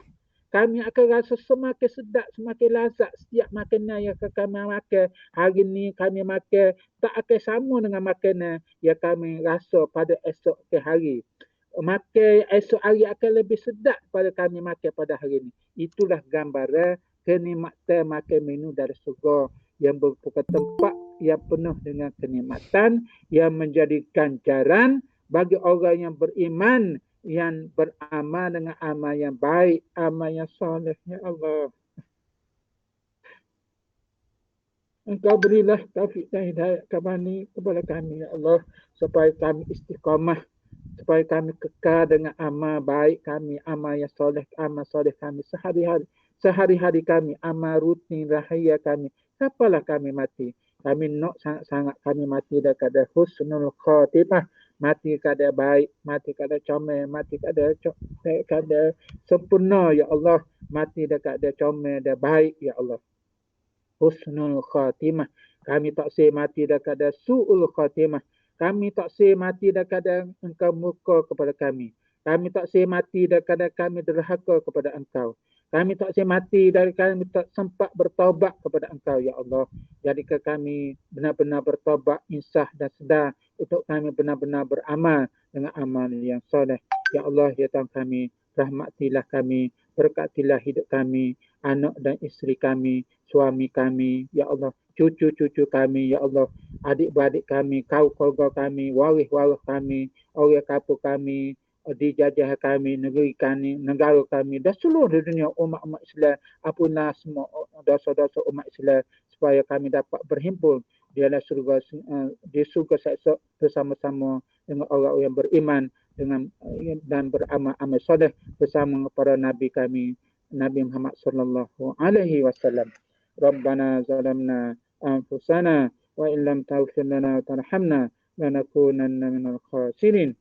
Kami akan rasa semakin sedap, semakin lazat setiap makanan yang kami makan. Hari ni kami makan tak akan sama dengan makanan yang kami rasa pada esok ke hari. Makan esok hari akan lebih sedap pada kami makan pada hari ni. Itulah gambaran kenikmatan makan minum dari surga yang merupakan tempat yang penuh dengan kenikmatan yang menjadi ganjaran bagi orang yang beriman, yang beramal dengan amal yang baik, amal yang soleh. Ya Allah, Engkau berilah taufik dan hidayah kepada kami, Ya Allah, supaya kami istiqamah, supaya kami kekal dengan amal baik kami, amal yang soleh, amal soleh kami sehari-hari kami, amal rutin rahaya kami. Kapalah kami mati? Kami nak sangat-sangat kami mati dekat husnul khatimah, mati kada baik, mati kada comel, mati kada sempurna ya Allah, mati dekat ada comel dan baik ya Allah. Husnul khatimah. Kami tak say mati dekat ada su'ul khatimah. Kami tak say mati dekat ada engkau murka kepada kami. Kami tak say mati dekat ada kami derhaka kepada engkau. Kami tak say mati dari kami tak sempat bertaubat kepada engkau ya Allah. Jadikan kami benar-benar bertaubat, insaf dan sedar untuk kami benar-benar beramal dengan amal yang soleh. Ya Allah, ya Tuhan kami, rahmatilah kami, berkatilah hidup kami, anak dan isteri kami, suami kami, ya Allah, cucu-cucu kami, ya Allah, adik-beradik kami, kau keluarga kami, waris-waris kami, orang kampung kami, dijajah kami, negeri kami, negara kami, dan seluruh dunia umat-umat Islam, ampunlah semua dosa-dosa umat Islam, supaya kami dapat berhimpun di dalam surga, di surga esok bersama-sama dengan orang-orang yang beriman dengan dan beramal-amal soleh bersama para nabi kami, Nabi Muhammad sallallahu alaihi wasallam. Rabbana zalamna anfusana wa illam taghfir lana wa tarhamna lanakunanna minal khasirin.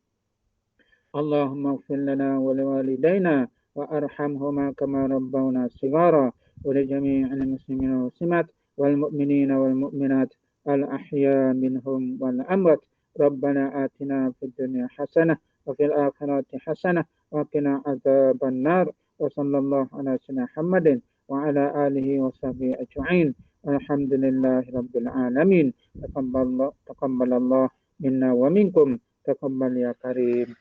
Allahumma ighfir lana wa liwalidayna wa arhamhuma kama rabbawna shighara wa li jami'il muslimina wal muslimat wal mu'minina wal mu'minat al ahya minhum wal amwat. Rabbana atina fid dunya hasanah wa fil akhirati hasanah wa qina adzaban nar. Wa sallallahu ala sayyidina Muhammadin wa ala alihi wa sahbihi ajma'in. Alhamdulillahi rabbil alamin. Taqabbalallah minna wa minkum. Taqabbal ya karim.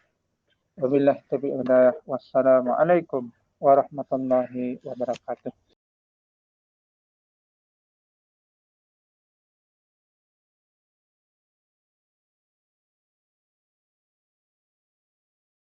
Wabillahi taufiq wal hidayah. Wassalamualaikum warahmatullahi wabarakatuh.